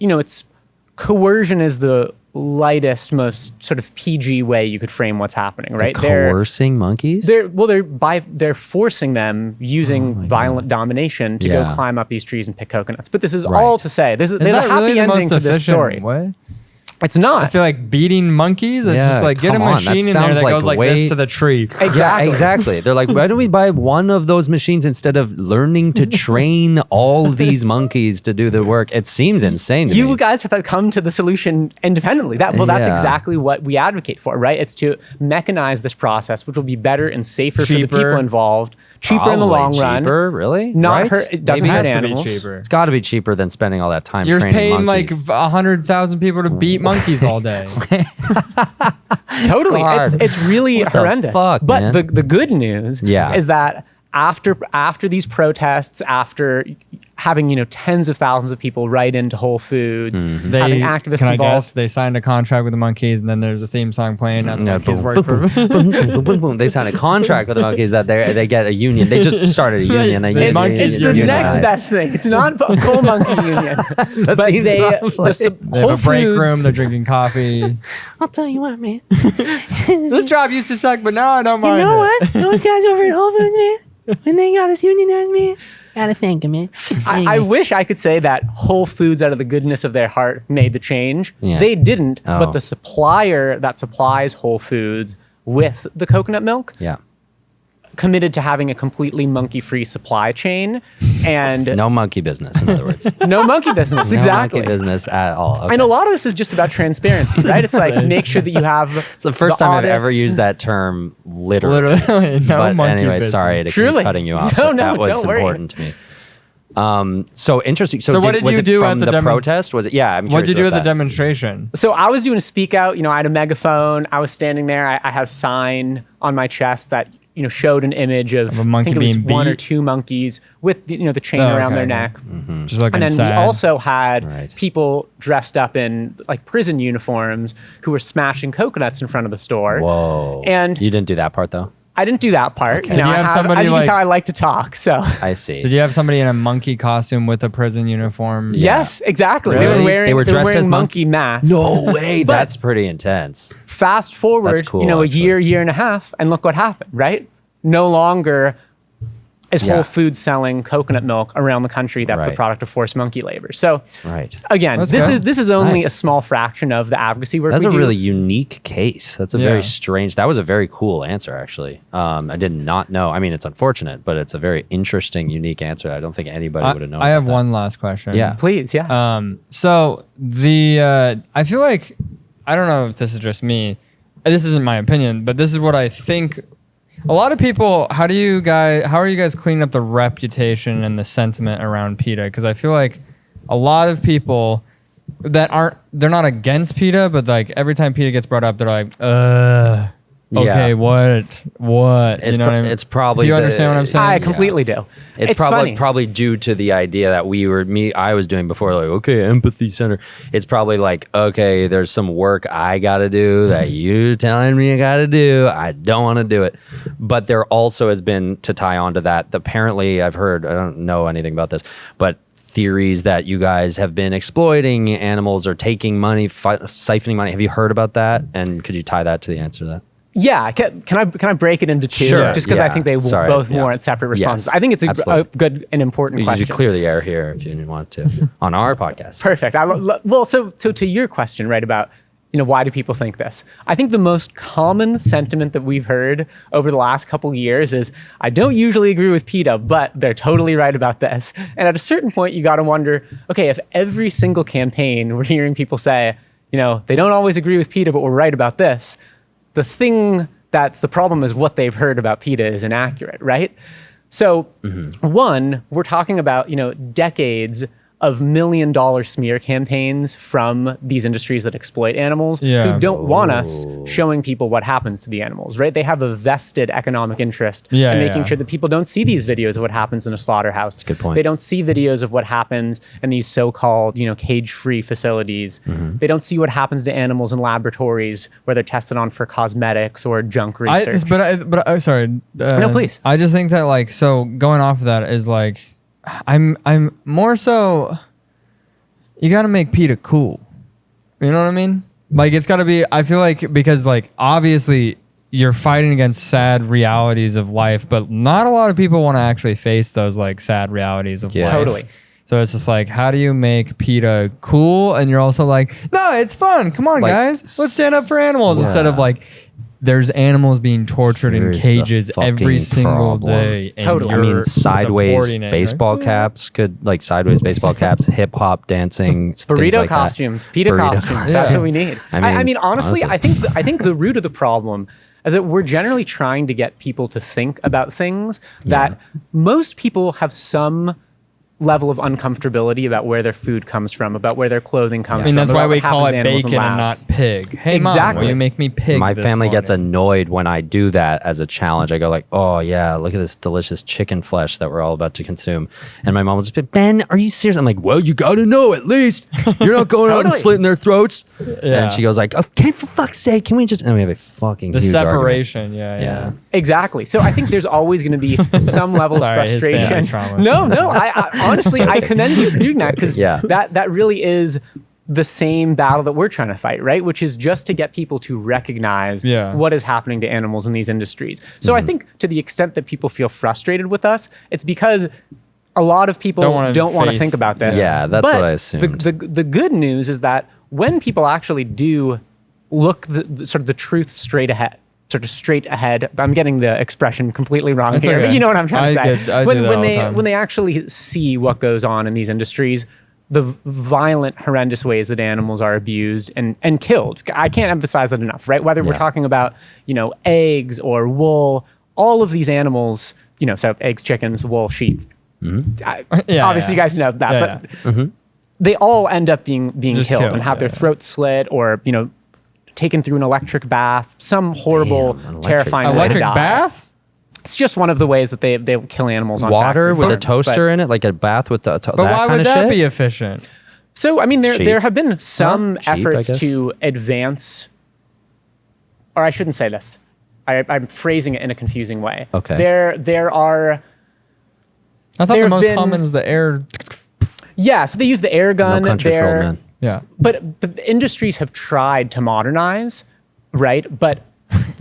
coercion is the lightest, most sort of PG way you could frame what's happening, right? Coercing monkeys? They're forcing them using violent domination to Yeah. go climb up these trees and pick coconuts. But this is Right. all to say there's a Is that happy really the ending most to this efficient story. way? It's not. I feel like beating monkeys. It's Yeah, just like get a come on, that machine in there sounds that like goes like way- this to the tree. Exactly. Yeah, exactly. They're like, why don't we buy one of those machines instead of learning to train all these monkeys to do the work? It seems insane to me. You guys have come to the solution independently. That's Yeah. exactly what we advocate for, right? It's to mechanize this process, which will be better and safer for the Cheaper. people involved, cheaper in the long Probably run. cheaper, really? Not Right? hurt. It doesn't It hurt has to be animals. cheaper. It's got to be cheaper than spending all that time You're training paying monkeys. like 100,000 people to beat monkeys all day. Totally, God. it's really What the horrendous. fuck, but man? the good news Yeah. is that after these protests, after having tens of thousands of people write into Whole Foods, having activists can I involved. guess they signed a contract with the monkeys, and then there's a theme song playing. And Yeah, monkeys boom, work boom, for. boom, boom, boom, boom. They signed a contract with the monkeys that they get a union. They just started a union. They It's- It's the Unionized. next best thing. It's not a full monkey union, but theme they song plays. They have a break room. They're drinking coffee. I'll tell you what, man. This job used to suck, but now I don't You mind. know it. what? Those guys over at Whole Foods, man, when they got us unionized, man, gotta thank them, man. I wish I could say that Whole Foods, out of the goodness of their heart, made the change. Yeah. They didn't, Oh. but the supplier that supplies Whole Foods with the coconut milk Yeah. committed to having a completely monkey-free supply chain and No monkey business, in other words. no monkey business. Exactly. No monkey business at all. Okay. And a lot of this is just about transparency, right? It's like make sure that you have. It's the first time I've ever audits. used that term literally. Literally, no But monkey anyway, business. sorry to Truly. keep cutting you off. No, but no, that was don't worry. important to me. So interesting. So, So what did was you it do from at the the demo- protest? Was it? Yeah, I'm What'd you do curious at the about that. demonstration? So I was doing a speak out. I had a megaphone. I was standing there. I had a sign on my chest that showed an image of a monkey I think it was being one or beat? two monkeys with the chain Oh, around okay, their okay. neck. Just looking And then sad. we also had Right. people dressed up in like prison uniforms who were smashing coconuts in front of the store. Whoa. And you didn't do that part though. I didn't do that part. Okay. No, Did you I have have, somebody as you can like- tell, I like to talk. So I see. Did you have somebody in a monkey costume with a prison uniform? yes, exactly. They Really? were wearing They were dressed wearing as monkey masks. No way. But- That's pretty intense. Fast forward, That's cool, a actually. year and a half, and look what happened, right? No longer is Yeah. Whole Foods selling coconut milk around the country that's the Right. product of forced monkey labor. So Right. again, That's this good. is only Nice. a small fraction of the advocacy work That's we a do. really unique case. That's a Yeah. very strange. That was a very cool answer, actually. I did not know. I mean, it's unfortunate, but it's a very interesting, unique answer. I don't think anybody would have known. I have about that. one last question. Yeah. Please, yeah. So I feel like, I don't know if this is just me. This isn't my opinion, but this is what I think. A lot of people, how are you guys cleaning up the reputation and the sentiment around PETA? Because I feel like a lot of people that they're not against PETA, but like every time PETA gets brought up, they're like, okay, Yeah. what? It's You know what I mean? it's probably Do you the- understand what I'm saying? I completely do. It's funny. probably due to the idea that I was doing before, like, okay, empathy center. It's probably like, okay, there's some work I gotta do that you telling me I gotta do. I don't want to do it. But there also has been, to tie on to that, apparently I've heard, I don't know anything about this, but theories that you guys have been exploiting animals or taking money, siphoning money. Have you heard about that? And could you tie that to the answer to that? Yeah, can I break it into two? Sure, Just because I yeah. think they Sorry, both yeah. warrant separate responses. Yes, I think it's a absolutely. good and important You question. should clear the air here if you want to on our podcast. Perfect. So to your question, right, about why do people think this? I think the most common sentiment that we've heard over the last couple years is, I don't usually agree with PETA, but they're totally right about this. And at a certain point, you got to wonder, okay, if every single campaign we're hearing people say, they don't always agree with PETA, but we're right about this, the thing that's the problem is what they've heard about PETA is inaccurate, right? So one, we're talking about, decades of $1 million smear campaigns from these industries that exploit animals Yeah. who don't want us showing people what happens to the animals, right? They have a vested economic interest in making sure that people don't see these videos of what happens in a slaughterhouse. Good point. They don't see videos of what happens in these so-called, cage-free facilities. They don't see what happens to animals in laboratories where they're tested on for cosmetics or junk research. Sorry. No, please. I just think that so going off of that is I'm more so, you got to make PETA cool. You know what I mean? It's got to be, I feel like, because obviously you're fighting against sad realities of life, but not a lot of people want to actually face those sad realities of life. Totally. So it's just how do you make PETA cool? And you're also no, it's fun. Come on, guys. Let's stand up for animals instead of there's animals being tortured Here's in the cages every fucking single problem. day. And Totally. I mean, you're sideways supporting it, baseball right? caps sideways baseball caps, hip hop dancing, things Burrito like costumes, that. PETA Burrito costumes. That's Yeah. what we need. I mean, honestly, I think the root of the problem is that we're generally trying to get people to think about things that most people have some level of uncomfortability about where their food comes from, about where their clothing comes from. And that's about why what we call happens it to animals in bacon and labs. not pig. Hey, Mom, Exactly. will you make me pig My this family gets morning? annoyed when I do that as a challenge. I go oh yeah, look at this delicious chicken flesh that we're all about to consume. And my mom will just be, Ben, are you serious? I'm like, well, you got to know at least. You're not going out and Totally. slitting their throats. Yeah. And she goes oh, can for fuck's sake, can we just, and we have a fucking The huge separation. argument. Yeah. Exactly. So I think there's always going to be some level Sorry, of his family frustration. traumas. No. I honestly, I commend you for doing that because Yeah. that really is the same battle that we're trying to fight, right? Which is just to get people to recognize what is happening to animals in these industries. So I think to the extent that people feel frustrated with us, it's because a lot of people don't want to think about this. Yeah, that's But what I assumed. The good news is that when people actually do look the truth straight ahead, I'm getting the expression completely wrong That's here, okay. but you know what I'm trying to say. I do that all the time. When they actually see what goes on in these industries, the violent, horrendous ways that animals are abused and killed. I can't emphasize that enough, right? Whether we're talking about, eggs or wool, all of these animals, so eggs, chickens, wool, sheep. Obviously, you guys know that, but they all end up being Just killed killed, and have their yeah. throats slit or, taken through an electric bath, some horrible, terrifying way to Electric die. bath? It's just one of the ways that they kill animals on Water factory with a farms, toaster but- in it, like a bath with But why would that be efficient? So, I mean, Sheep. there have been some Sheep, I efforts guess. to advance, or I shouldn't say this. I'm phrasing it in a confusing way. Okay. There are, I thought There the have most been- common is the air. yeah, so they use the air gun. No country for old There- men. Yeah. But the industries have tried to modernize, right? But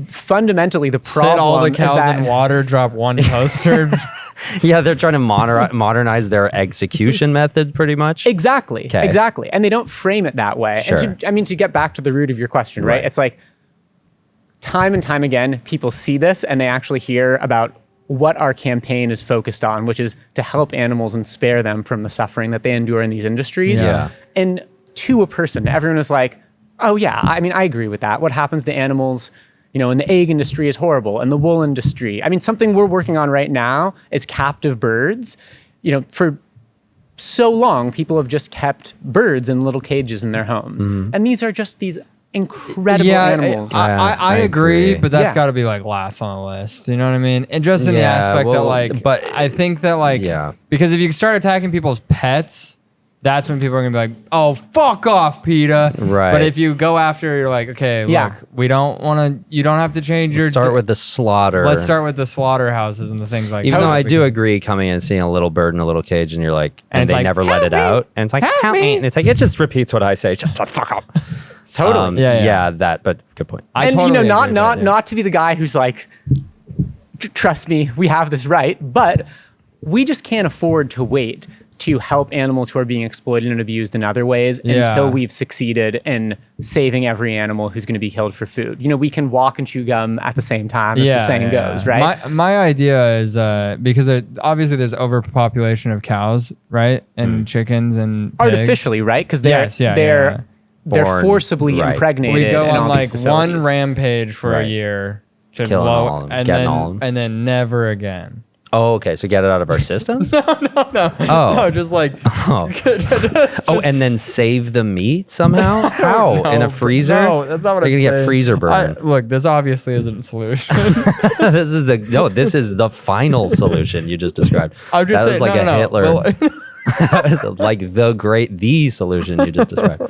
fundamentally, the problem Set all the is cows that in water, drop one toaster. Yeah, they're trying to modernize their execution method pretty much. Exactly. 'Kay. Exactly. And they don't frame it that way. Sure. And to get back to the root of your question, right? Right. It's like time and time again, people see this and they actually hear about what our campaign is focused on, which is to help animals and spare them from the suffering that they endure in these industries. Yeah. And to a person, everyone is like, oh yeah, I mean, I agree with that. What happens to animals, in the egg industry is horrible, and the wool industry. I mean, something we're working on right now is captive birds. For so long, people have just kept birds in little cages in their homes. And these are just these incredible Yeah, animals. I agree, but that's Yeah. got to be like last on the list. You know what I mean? And just in the Yeah, aspect that well, like, but- I think that like, Yeah. because if you start attacking people's pets, that's when people are gonna be like, "Oh, fuck off, PETA." Right. But if you go after, you're like, "Okay, Yeah. look, we don't want to. You don't have to change your. Start with the slaughter. Let's start with the slaughterhouses and the things like. Even that. though I do because- agree, coming in and seeing a little bird in a little cage, and you're like, And and it's they like, never let "Help it me! out, and it's like, Help help me!" me, and it's like it just repeats what I say. Shut the fuck up. Totally. Yeah. That. But good point. I And totally you know, agree with that, yeah. not to be the guy who's like, trust me, we have this right, but we just can't afford to wait to help animals who are being exploited and abused in other ways Yeah. until we've succeeded in saving every animal who's going to be killed for food. You know, we can walk and chew gum at the same time, as the saying goes, right? My idea is because obviously there's overpopulation of cows, right, and chickens and pigs. Artificially, right? Because they're Yes, yeah, they're yeah. they're Born, forcibly right. impregnated. We go in on all like these one facilities. rampage for a Right. year to Killing blow, all of them, and getting then all of them. and then never again. Oh, okay. So get it out of our systems. No, Oh. just like Oh. Oh, and then save the meat somehow? How? In No, a freezer? No, that's not what You're I'm gonna saying. get freezer burn. Look, this obviously isn't a solution. This is the final solution you just described. I'm just that saying, was like no, a no, Hitler. no. That was like the solution you just described.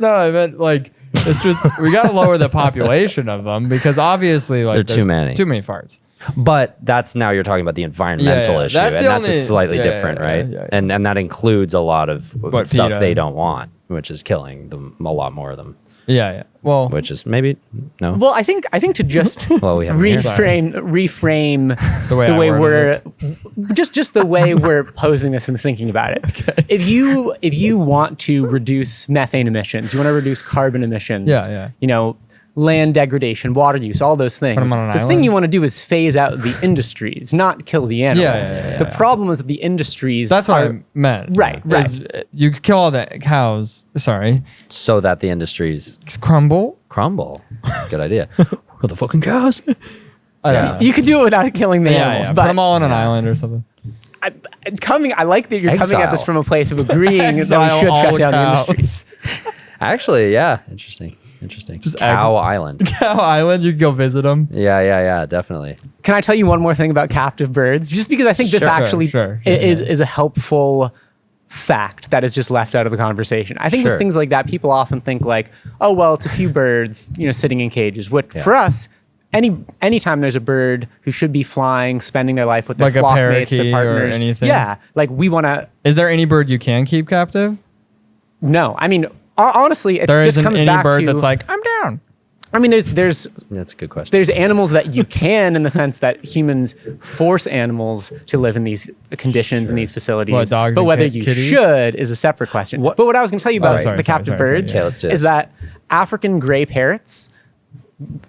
No, I meant like it's just we gotta lower the population of them because obviously like There are too there's many. Too many farts. But that's now you're talking about the environmental Yeah, issue, that's and the that's only- a slightly yeah, yeah, different, yeah, right? yeah, yeah. And that includes a lot of What stuff PETA- they don't want, which is killing them, a lot more of them. Yeah. Well, Which is maybe no. Well, I think to just Well, we haven't here. reframe The way the I way worded we're just the way we're posing this and thinking about it. If you want to reduce methane emissions, you want to reduce carbon emissions. Yeah. You know, land degradation, water use, all those things. them on an The thing island? you want to do is phase out the industries, not kill the animals. yeah, The yeah. problem is that the industries that's what are, I meant. Right, is, you kill all the cows. Sorry, So that the industries crumble. crumble. Good idea. Where the fucking cows? I don't Yeah. know. You could do it without killing the animals, Put but them all on an island or something. I like that you're coming at this Exile. from a place of agreeing that we Exile should all shut down cows. the industries. Actually, yeah. Interesting. Just Cow Island. Cow Island. You can go visit them. Yeah. Definitely. Can I tell you one more thing about captive birds? Just because I think this Sure, actually sure, is a helpful fact that is just left out of the conversation. I think Sure. with things like that, people often think like, oh, well, it's a few birds, sitting in cages. What Yeah. for us, anytime there's a bird who should be flying, spending their life with their Like a flock mates, their parakeet or partners. anything? Yeah. Like we want to, Is there any bird you can keep captive? no, I mean, honestly, it There just isn't comes any back bird to, that's like, I'm down. I mean, there's That's a good question. there's animals that you can in the sense that humans force animals to live in these conditions in these facilities. What, dogs but and whether you kitties? should is a separate question. But what I was going to tell you about sorry, the sorry, captive sorry, sorry, birds yeah. Okay, let's do is this. that African gray parrots,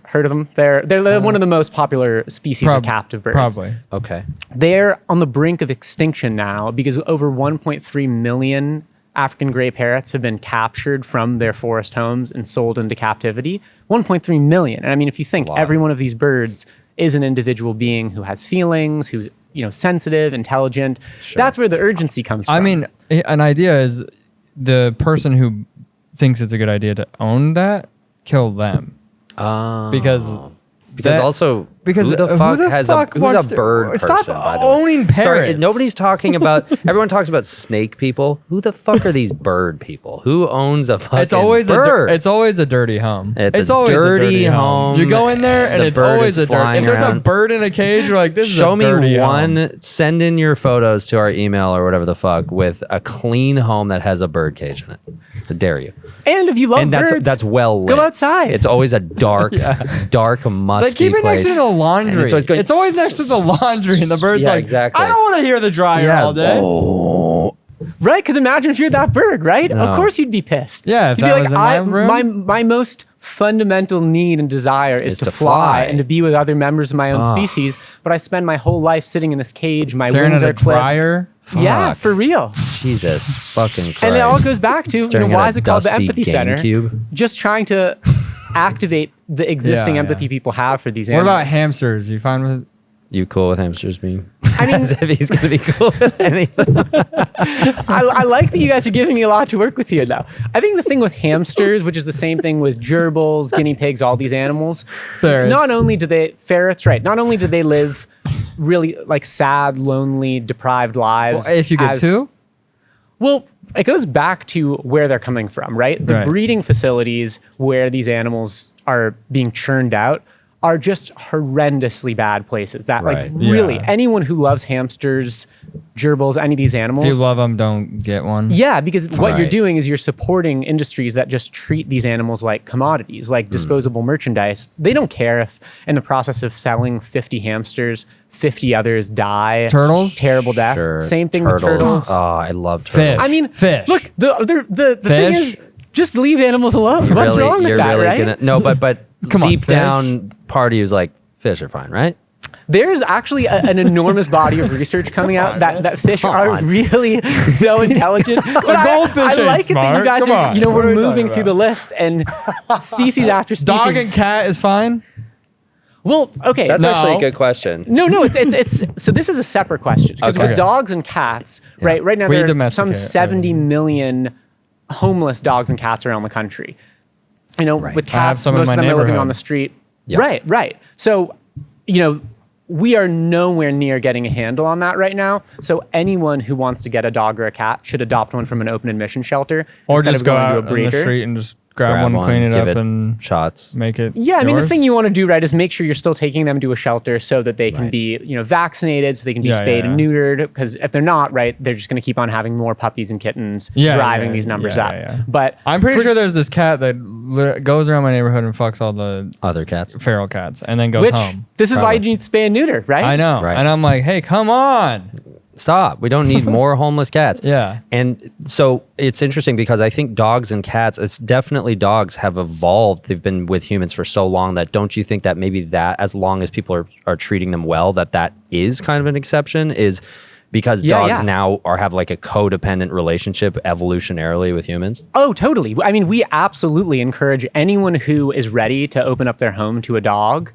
heard of them? They're one of the most popular species of captive birds. Probably. Okay. They're on the brink of extinction now because over 1.3 million African gray parrots have been captured from their forest homes and sold into captivity. 1.3 million. And I mean, if you think lot. every one of these birds is an individual being who has feelings, who's sensitive, intelligent, that's where the urgency comes from. I mean, an idea is the person who thinks it's a good idea to own that, kill them. Because that- also because who the who fuck the has fuck who's wants a to- bird stop person? By the way? owning Sorry, parrots. nobody's talking about. Everyone talks about snake people. Who the fuck are these bird people? Who owns a fucking it's always bird? it's always a dirty home. It's a always dirty home. You go in there and The it's bird always is a dirty. flying If there's a around. bird in a cage, you're like, this Show is a me dirty one. home. Send in your photos to our email or whatever the fuck with a clean home that has a bird cage in it. I dare you. and if you love And birds, that's well lit. go outside. It's always a dark, dark, musty Like keep it place. next to the laundry. And it's always going- It's always next to the laundry, and the bird's Yeah, like, exactly. I don't want to hear the dryer Yeah. all day. Oh. Right? Because imagine if you're that bird, right? No. Of course you'd be pissed. Yeah, if you'd that be was in my room. my most fundamental need and desire is to to fly fly. and to be with other members of my own species. But I spend my whole life sitting in this cage. My Staring wings at are a clipped. dryer. Yeah, Fuck. for real. Jesus fucking Christ. And it all goes back to Staring why at is a it called the dusty empathy center? GameCube. Just trying to activate the existing Yeah, empathy yeah. people have for these What animals. about hamsters? You fine with You cool with hamsters being? I mean, As if he's gonna be cool with anything. I like that you guys are giving me a lot to work with here now. I think the thing with hamsters, which is the same thing with gerbils, guinea pigs, all these animals, Ferrets. not only do they live really like sad, lonely, deprived lives. Well, if you get two? Well, it goes back to where they're coming from, right? The Right. breeding facilities where these animals are being churned out are just horrendously bad places. That like Right. really Yeah. anyone who loves hamsters, gerbils, any of these animals. If you love them, don't get one. Yeah, because what you're Right. doing is you're supporting industries that just treat these animals like commodities, like disposable merchandise. They don't care if in the process of selling 50 hamsters, 50 others die. Turtles? Terrible death. Sure. Same thing with turtles. Oh, I love turtles. Fish. I mean, Fish. look, the thing Fish? is, just leave animals alone. What's Really- wrong with you're that, really right? gonna no, but Come on, deep fish. down, part of you is like fish are fine, right? There's actually an enormous body of research coming out that fish Come are on. really so intelligent. But goldfish I ain't like it that you smart. guys Come are, on. you know, What are we're we moving talking through the about? list and species after species. Dog and cat is fine. Well, okay. That's No. actually a good question. No, it's so this is a separate question because Okay. with dogs and cats, right now We there are domesticate some 70 million homeless dogs and cats around the country. You know, with I have cats, some in most my of them are living neighborhood. on the street. Yep. Right. So, you know, we are nowhere near getting a handle on that right now. So anyone who wants to get a dog or a cat should adopt one from an open admission shelter Or instead just of go going to a out in the breeder. street and just grab one, clean it give up, and shots. make it. Yeah, I mean, the yours. thing you want to do, right, is make sure you're still taking them to a shelter so that they can Right. be, you know, vaccinated, so they can be Yeah, spayed yeah, and yeah. neutered. Because if they're not, right, they're just going to keep on having more puppies and kittens, driving these numbers up. But I'm pretty sure there's this cat that goes around my neighborhood and fucks all the Other cats. feral cats and then goes which home. this is why Probably. you need spay and neuter, right? I know, Right. and I'm like, hey, come on. Stop. We don't need more homeless cats. Yeah. And so it's interesting because I think dogs and cats, it's definitely dogs have evolved. They've been with humans for so long that don't you think that maybe that as long as people are treating them well, that is kind of an exception is because dogs now have like a codependent relationship evolutionarily with humans? Oh, totally. I mean, we absolutely encourage anyone who is ready to open up their home to a dog.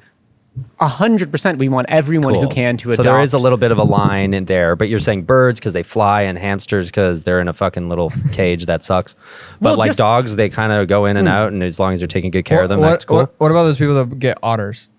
100%. We want everyone who Cool. can to So adopt. there is a little bit of a line in there, but you're saying birds because they fly and hamsters because they're in a fucking little cage that sucks. But Well, like just- dogs, they kind of go in and out, and as long as you're taking good care of them, that's cool. What about those people that get otters?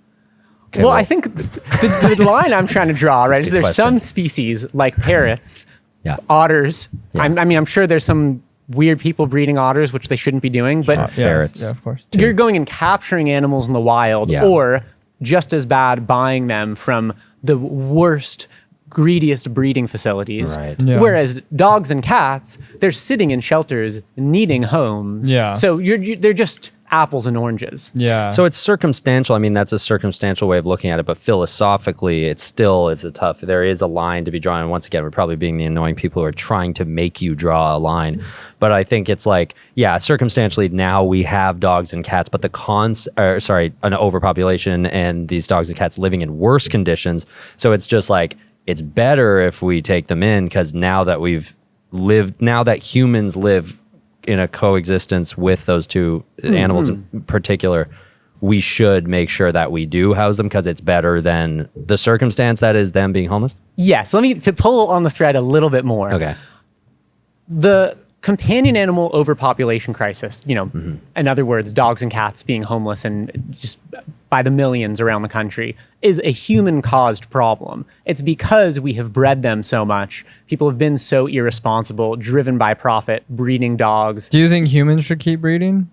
Okay, well, I think the line I'm trying to draw, right, is good there's question. some species like parrots, Yeah. otters. Yeah. I'm sure there's some weird people breeding otters, which they shouldn't be doing, but Sure. Ferrets. Yeah, of course. you're going and capturing animals in the wild, Yeah. or just as bad, buying them from the worst, greediest breeding facilities. Right. Yeah. Whereas dogs and cats, they're sitting in shelters, needing homes. Yeah. So they're just apples and oranges. Yeah. So it's circumstantial. I mean, that's a circumstantial way of looking at it, but philosophically, it still is there is a line to be drawn. And once again, we're probably being the annoying people who are trying to make you draw a line. But I think it's like, yeah, circumstantially now we have dogs and cats, but an overpopulation and these dogs and cats living in worse conditions. So it's just like, it's better if we take them in because now that humans live in a coexistence with those two animals in particular, we should make sure that we do house them because it's better than the circumstance that is them being homeless. Yes, to pull on the thread a little bit more. Okay. The companion animal overpopulation crisis, in other words, dogs and cats being homeless and just by the millions around the country, is a human-caused problem. It's because we have bred them so much. People have been so irresponsible, driven by profit, breeding dogs. do you think humans should keep breeding?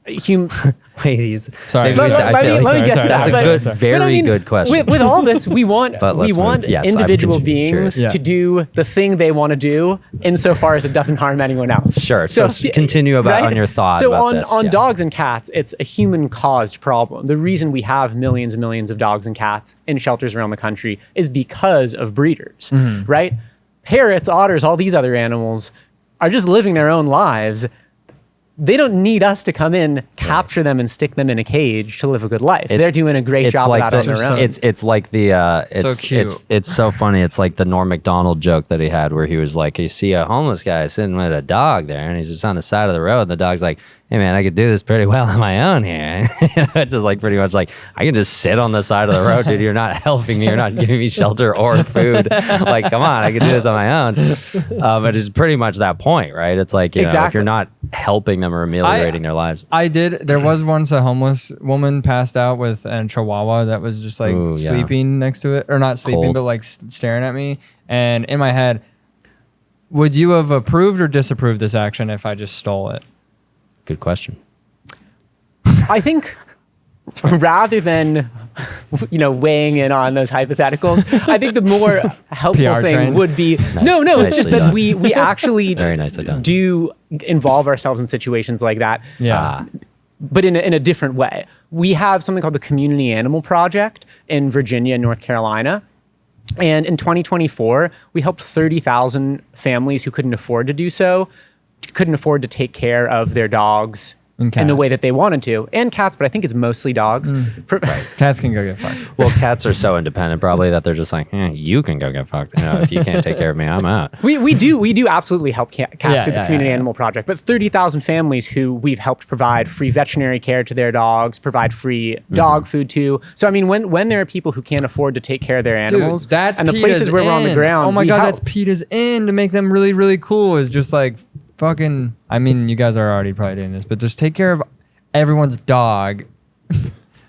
Wait, he's Sorry. maybe we should- I Let feel me like get to that's that. a But- good, but very good question. With all this, we want But let's move. Yes, I'm individual curious. beings Yeah. to do the thing they want to do, insofar as it doesn't harm anyone else. Sure. So continue on your thought So about on this, on yeah. dogs and cats, it's a human-caused problem. The reason we have millions and millions of dogs and cats in shelters around the country is because of breeders, Mm-hmm. right? Parrots, otters, all these other animals are just living their own lives. They don't need us to come in, capture them, and stick them in a cage to live a good life. They're doing a great job of that on their own. It's like it's cute. it's so funny. It's like the Norm Macdonald joke that he had where he was like, you see a homeless guy sitting with a dog there and he's just on the side of the road and the dog's like, hey man, I could do this pretty well on my own here. It's just like pretty much like, I can just sit on the side of the road, dude. You're not helping me. You're not giving me shelter or food. Like, come on, I can do this on my own. But it's pretty much that point, right? It's like, you know, if you're not helping them or ameliorating their lives. There was once a homeless woman passed out with a chihuahua that was just like sleeping next to it, or not sleeping, Cold. but like staring at me. And in my head, would you have approved or disapproved this action if I just stole it? Good question. I think rather than, you know, weighing in on those hypotheticals, I think the more helpful PR thing train. would be, Nice. no, it's just Nicely that done. we actually Very nicely done. do involve ourselves in situations like that. Yeah. But in a different way. We have something called the Community Animal Project in Virginia and North Carolina. And in 2024, we helped 30,000 families who couldn't afford to do so, couldn't afford to take care of their dogs And in the cat. way that they wanted to, and cats, but I think it's mostly dogs. Cats can go get fucked. Well, cats are so independent probably that they're just like, you can go get fucked. You know, if you can't take care of me, I'm out. We do absolutely help cats Yeah, through the yeah, Community yeah. Animal Project, but 30,000 families who we've helped provide free veterinary care to their dogs, provide free dog food to. So I mean, when there are people who can't afford to take care of their animals, Dude, that's and the PETA's places where we're on the in. ground, Oh my we god, help. that's PETA's in to make them really, really cool. Is just like fucking. I mean, you guys are already probably doing this, but just take care of everyone's dog.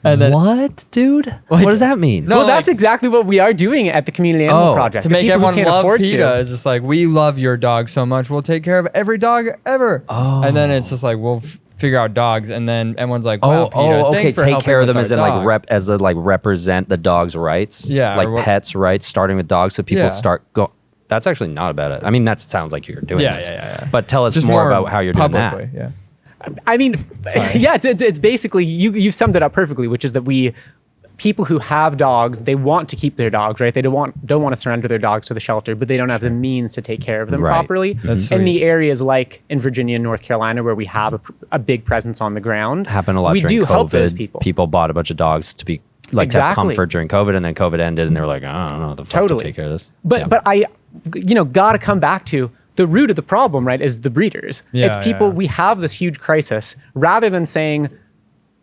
And then What, dude? Like- What does that mean? No, Well, that's like- exactly what we are doing at the Community Animal Oh, Project. to The make people who everyone can't love afford PETA to. is just like, we love your dog so much, we'll take care of every dog ever. Oh. And then it's just like, we'll figure out dogs, and then everyone's like, wow, PETA, okay. thanks for Take helping care of with them our as in dogs. like represent the dog's rights. Yeah, like or what- pets' rights, starting with dogs, so people Yeah. start go. That's actually not a bad. I mean, that sounds like you're doing Yeah, this. yeah. But tell us Just more about how you're doing publicly, that. Yeah. I mean, yeah, it's basically, you summed it up perfectly, which is that people who have dogs, they want to keep their dogs, right? They don't want to surrender their dogs to the shelter, but they don't have the means to take care of them Right. properly. That's In sweet. the areas like in Virginia and North Carolina, where we have a big presence on the ground, Happened a lot we during do COVID. help those people. People bought a bunch of dogs to be like to have Exactly. comfort during COVID, and then COVID ended, and they were like, I don't know the fuck Totally. to take care of this. But Yeah. but I, gotta come back to the root of the problem, right? Is the breeders. Yeah, It's people. yeah. We have this huge crisis. Rather than saying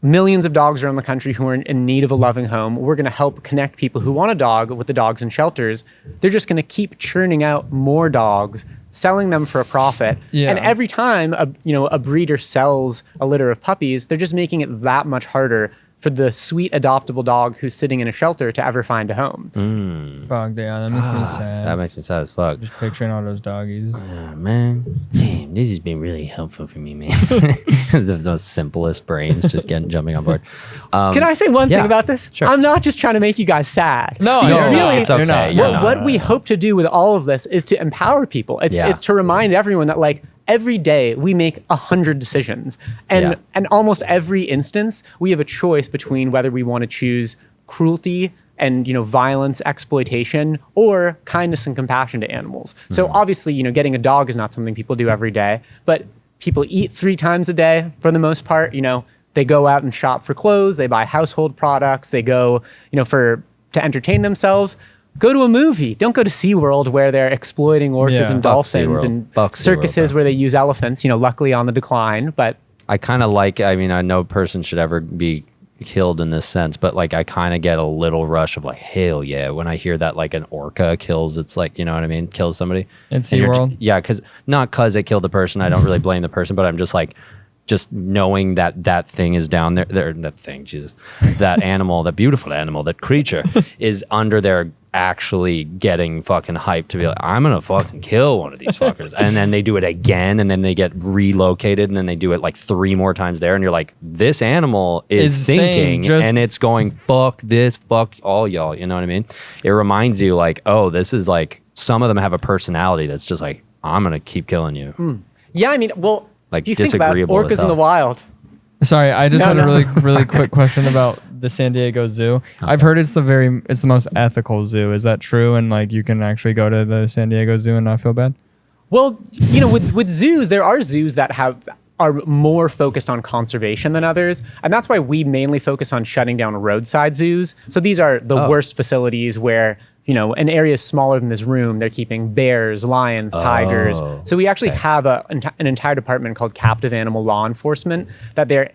millions of dogs around the country who are in need of a loving home, we're going to help connect people who want a dog with the dogs in shelters. They're just going to keep churning out more dogs, selling them for a profit. Yeah. And every time a breeder sells a litter of puppies, they're just making it that much harder for the sweet adoptable dog who's sitting in a shelter to ever find a home. Fuck, yeah, that makes me sad. That makes me sad as fuck. Just picturing all those doggies. Oh, man, damn, this has been really helpful for me, man. The most simplest brains just jumping on board. Can I say one yeah, thing about this? sure. I'm not just trying to make you guys sad. No, Because you're really, not. it's okay. You're not. You're what, not. what we hope to do with all of this is to empower people. It's Yeah. it's to remind everyone that like every day we make 100 decisions, and Yeah. and almost every instance we have a choice between whether we want to choose cruelty and violence, exploitation, or kindness and compassion to animals. So obviously, getting a dog is not something people do every day, but people eat 3 times a day for the most part. They go out and shop for clothes, they buy household products, they go, to entertain themselves. Go to a movie. Don't go to SeaWorld where they're exploiting orcas Yeah. and Fuck dolphins SeaWorld. and Fuck SeaWorld, circuses bro. where they use elephants, luckily on the decline. But I kind of like, I mean, I know person should ever be killed in this sense, but like I kind of get a little rush of like, hell yeah, when I hear that like an orca kills, it's like, you know what I mean? Kills somebody. In And you're SeaWorld? Yeah, not because it killed the person. I don't really blame the person, but I'm just like, just knowing that thing is down there, that thing, Jesus, that animal, that beautiful animal, that creature is under there actually getting fucking hyped to be like, I'm gonna fucking kill one of these fuckers. And then they do it again, and then they get relocated, and then they do it like 3 more times there, and you're like, this animal is Is saying thinking, just- and it's going, fuck this, fuck all y'all, you know what I mean? It reminds you like, oh, this is like, some of them have a personality that's just like, I'm gonna keep killing you. yeah, I mean, well, Like, if you think about disagreeable as orcas in hell. the wild, Sorry, I just No, had no. a really quick question about the San Diego Zoo. I've heard it's the most ethical zoo. Is that true? And like you can actually go to the San Diego Zoo and not feel bad? well, with zoos, there are zoos that are more focused on conservation than others, and that's why we mainly focus on shutting down roadside zoos. So these are the worst facilities where in areas smaller than this room, they're keeping bears, lions, tigers. So we actually have an entire department called captive animal law enforcement that they're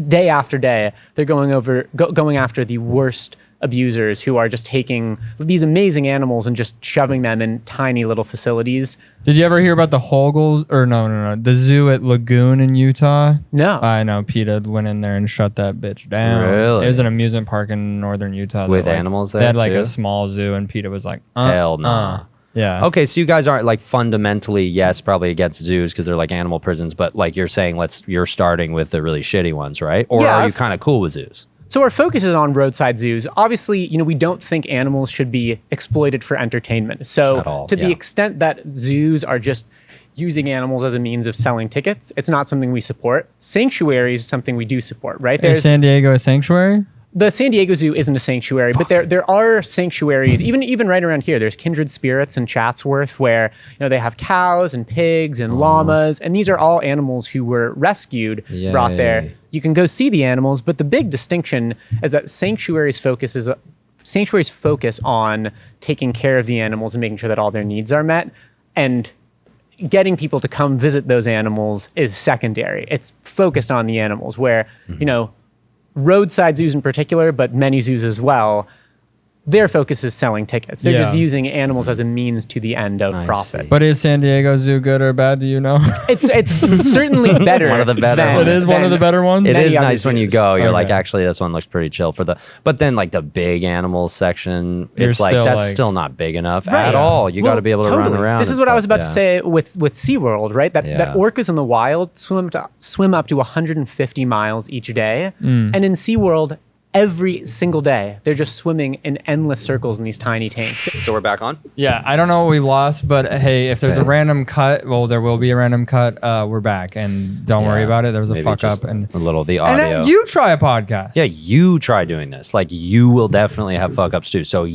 day after day, they're going after the worst abusers who are just taking these amazing animals and just shoving them in tiny little facilities. Did you ever hear about the Hogels or no, the zoo at Lagoon in Utah? No. I know. PETA went in there and shut that bitch down. Really? It was an amusement park in northern Utah. With that, animals They there had like too? a small zoo, and PETA was like, Hell nah. Yeah. Okay, so you guys aren't like fundamentally, yes, probably against zoos because they're like animal prisons, but like you're saying, you're starting with the really shitty ones, right? Or Yeah, are you kind of cool with zoos? So our focus is on roadside zoos. Obviously, we don't think animals should be exploited for entertainment. So At all, to the yeah. extent that zoos are just using animals as a means of selling tickets, it's not something we support. Sanctuaries is something we do support, right? Is San Diego a sanctuary? The San Diego Zoo isn't a sanctuary, but there are sanctuaries, even right around here. There's Kindred Spirits in Chatsworth where they have cows and pigs and llamas, and these are all animals who were rescued, brought there. Yay. You can go see the animals, but the big distinction is that sanctuaries focus on taking care of the animals and making sure that all their needs are met, and getting people to come visit those animals is secondary. It's focused on the animals where, roadside zoos in particular, but many zoos as well, their focus is selling tickets. They're just using animals as a means to the end of I profit. see. But is San Diego Zoo good or bad? Do you know? It's certainly better. One of the better than- ones. It is one of the than better ones? It many is other nice when you zoos. go. You're like, Okay. actually, this one looks pretty chill but then like the big animals section, You're it's like still, that's like- still not big enough Right. at all. You got to Well, be able to totally. run around. This is and what I was stuff, about to say with SeaWorld, right? That Yeah. orcas in the wild swim up to 150 miles each day. Mm. And in SeaWorld, every single day, they're just swimming in endless circles in these tiny tanks. So we're back on. Yeah, I don't know what we lost, but hey, if there's a Okay. random cut, well, there will be a random cut. We're back, and don't worry Yeah. about it. There was a Maybe fuck just up, and a little the audio. you try a podcast. Yeah, you try doing this. Like you will definitely have fuck ups too. So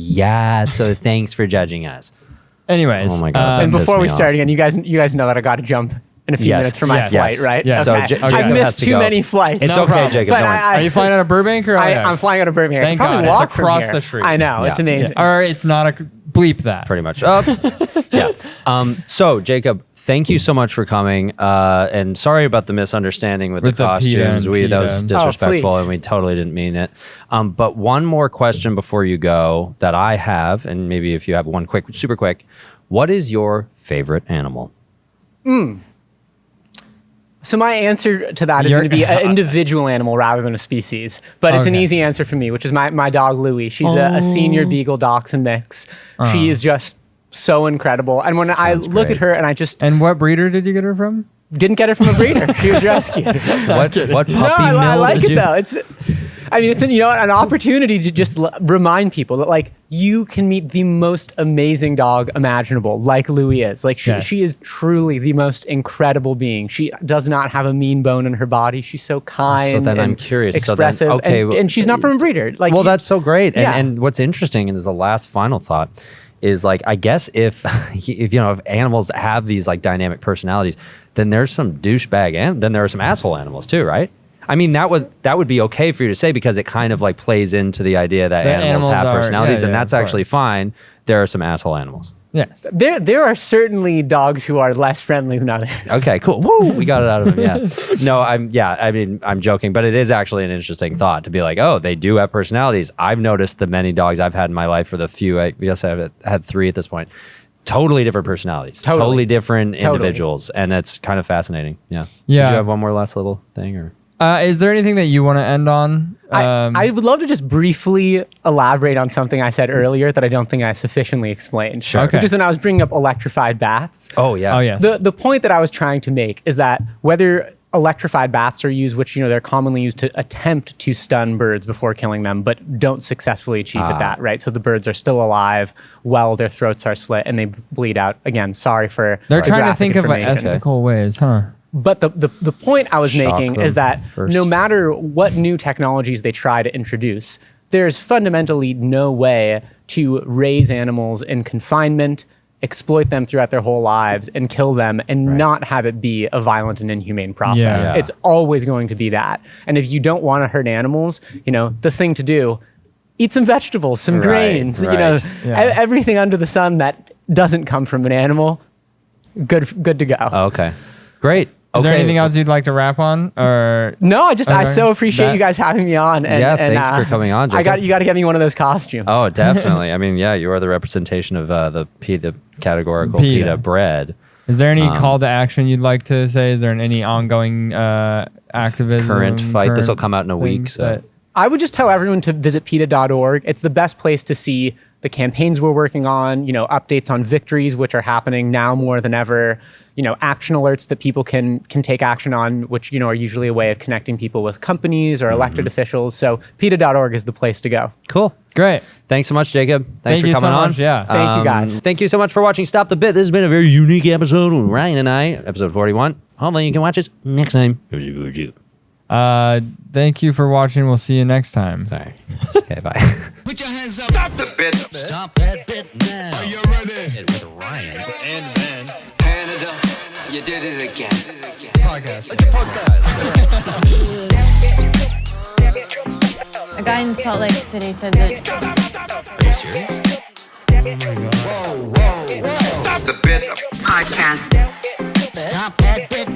so thanks for judging us. Anyways, Oh my God. And That before pissed we me start off. again, you guys know that I got to jump in a few Yes. minutes for my Yes. flight, Yes. right? Yes. So Okay. Jacob I've has missed to too go. many flights. It's No okay, problem. Jacob. But Don't worry. Are you flying out of Burbank or LAX? I'm flying out of Birmingham. I Thank can probably God. It's walk from across here. the street. I know. It's Yeah. amazing. Or it's not a bleep that. Pretty much. Yeah. So Jacob, thank you so much for coming. And sorry about the misunderstanding with the With the PETA costumes. and That was PETA. disrespectful, please. and we totally didn't mean it. But one more question before you go that I have, and maybe if you have one super quick, what is your favorite animal? So my answer to that is You're- going to be an individual animal rather than a species. But it's an Okay. easy answer for me, which is my dog Louie. She's a senior beagle dachshund mix. She is just so incredible. And when I Sounds look great. at her and I just And what breeder did you get her from? didn't get her from a breeder. She was rescued. What puppy No, I mill like did it you? though. It's an opportunity to just remind people that like you can meet the most amazing dog imaginable, like Louie is. Like Yes. she is truly the most incredible being. She does not have a mean bone in her body. She's so kind. So then I'm and curious. So then- expressive, okay, and, well, and she's not from a breeder. Like Well, that's so great. Yeah. And what's interesting, and as a last final thought, is like I guess if if animals have these like dynamic personalities, then there's some douchebag and then there are some asshole animals too, right? I mean that would be okay for you to say because it kind of like plays into the idea that That animals have animals are- personalities, yeah, and yeah, that's of actually course. fine. There are some asshole animals. Yes. there are certainly dogs who are less friendly than others. Okay, cool. Woo, we got it out of him. Yeah. No, I'm joking, but it is actually an interesting thought to be like, oh, they do have personalities. I've noticed the many dogs I've had in my life, or the few, I guess I've had 3 at this point, totally different personalities, totally different individuals. And it's kind of fascinating. Yeah. Yeah. Did you have one more last little thing or? Is there anything that you want to end on? I would love to just briefly elaborate on something I said earlier that I don't think I sufficiently explained. Sure. Okay. Which is when I was bringing up electrified bats. Oh, yeah. Oh, yes. The point that I was trying to make is that whether electrified bats are used, which they're commonly used to attempt to stun birds before killing them, but don't successfully achieve at that, right? So the birds are still alive while their throats are slit and they bleed out. Again, sorry for They're the trying to graphic think of information. ethical ways, huh? But the point I was Shock making them is that first. no matter what new technologies they try to introduce, there's fundamentally no way to raise animals in confinement, exploit them throughout their whole lives, and kill them and not have it be a violent and inhumane process. Yeah. It's always going to be that. And if you don't want to hurt animals, the thing to do eat some vegetables, some Right, grains, right. Yeah. everything under the sun that doesn't come from an animal. Good to go. Okay. Great. Is there Okay. anything else you'd like to wrap on? Or No, I Okay. so appreciate That- you guys having me on. And, Yeah, and, thank you for coming on, You got Jacob. to get me one of those costumes. Oh, definitely. I mean, yeah, you are the representation of the categorical PETA. PETA bread. is there any call to action you'd like to say? Is there any ongoing activism? Current fight. This will come out in a week. things So that- I would just tell everyone to visit PETA.org. It's the best place to see the campaigns we're working on, updates on victories, which are happening now more than ever, action alerts that people can take action on, which, are usually a way of connecting people with companies or elected officials. So PETA.org is the place to go. cool. Great. Thanks so much, Jacob. Thanks Thank for you coming so on. much, yeah. Thank you, guys. Thank you so much for watching Stop the Bit. This has been a very unique episode with Ryan and I, episode 41. Hopefully you can watch us next time. Thank you for watching. We'll see you next time. Sorry. Okay, bye. Put your hands up. Stop the bit. Stop that bit now. Are you ready? With Ryan and Ben. Canada, you did it again. Podcast. It's a podcast. A guy in Salt Lake City said that Are you serious? Stop the bit. Podcast. Stop that bit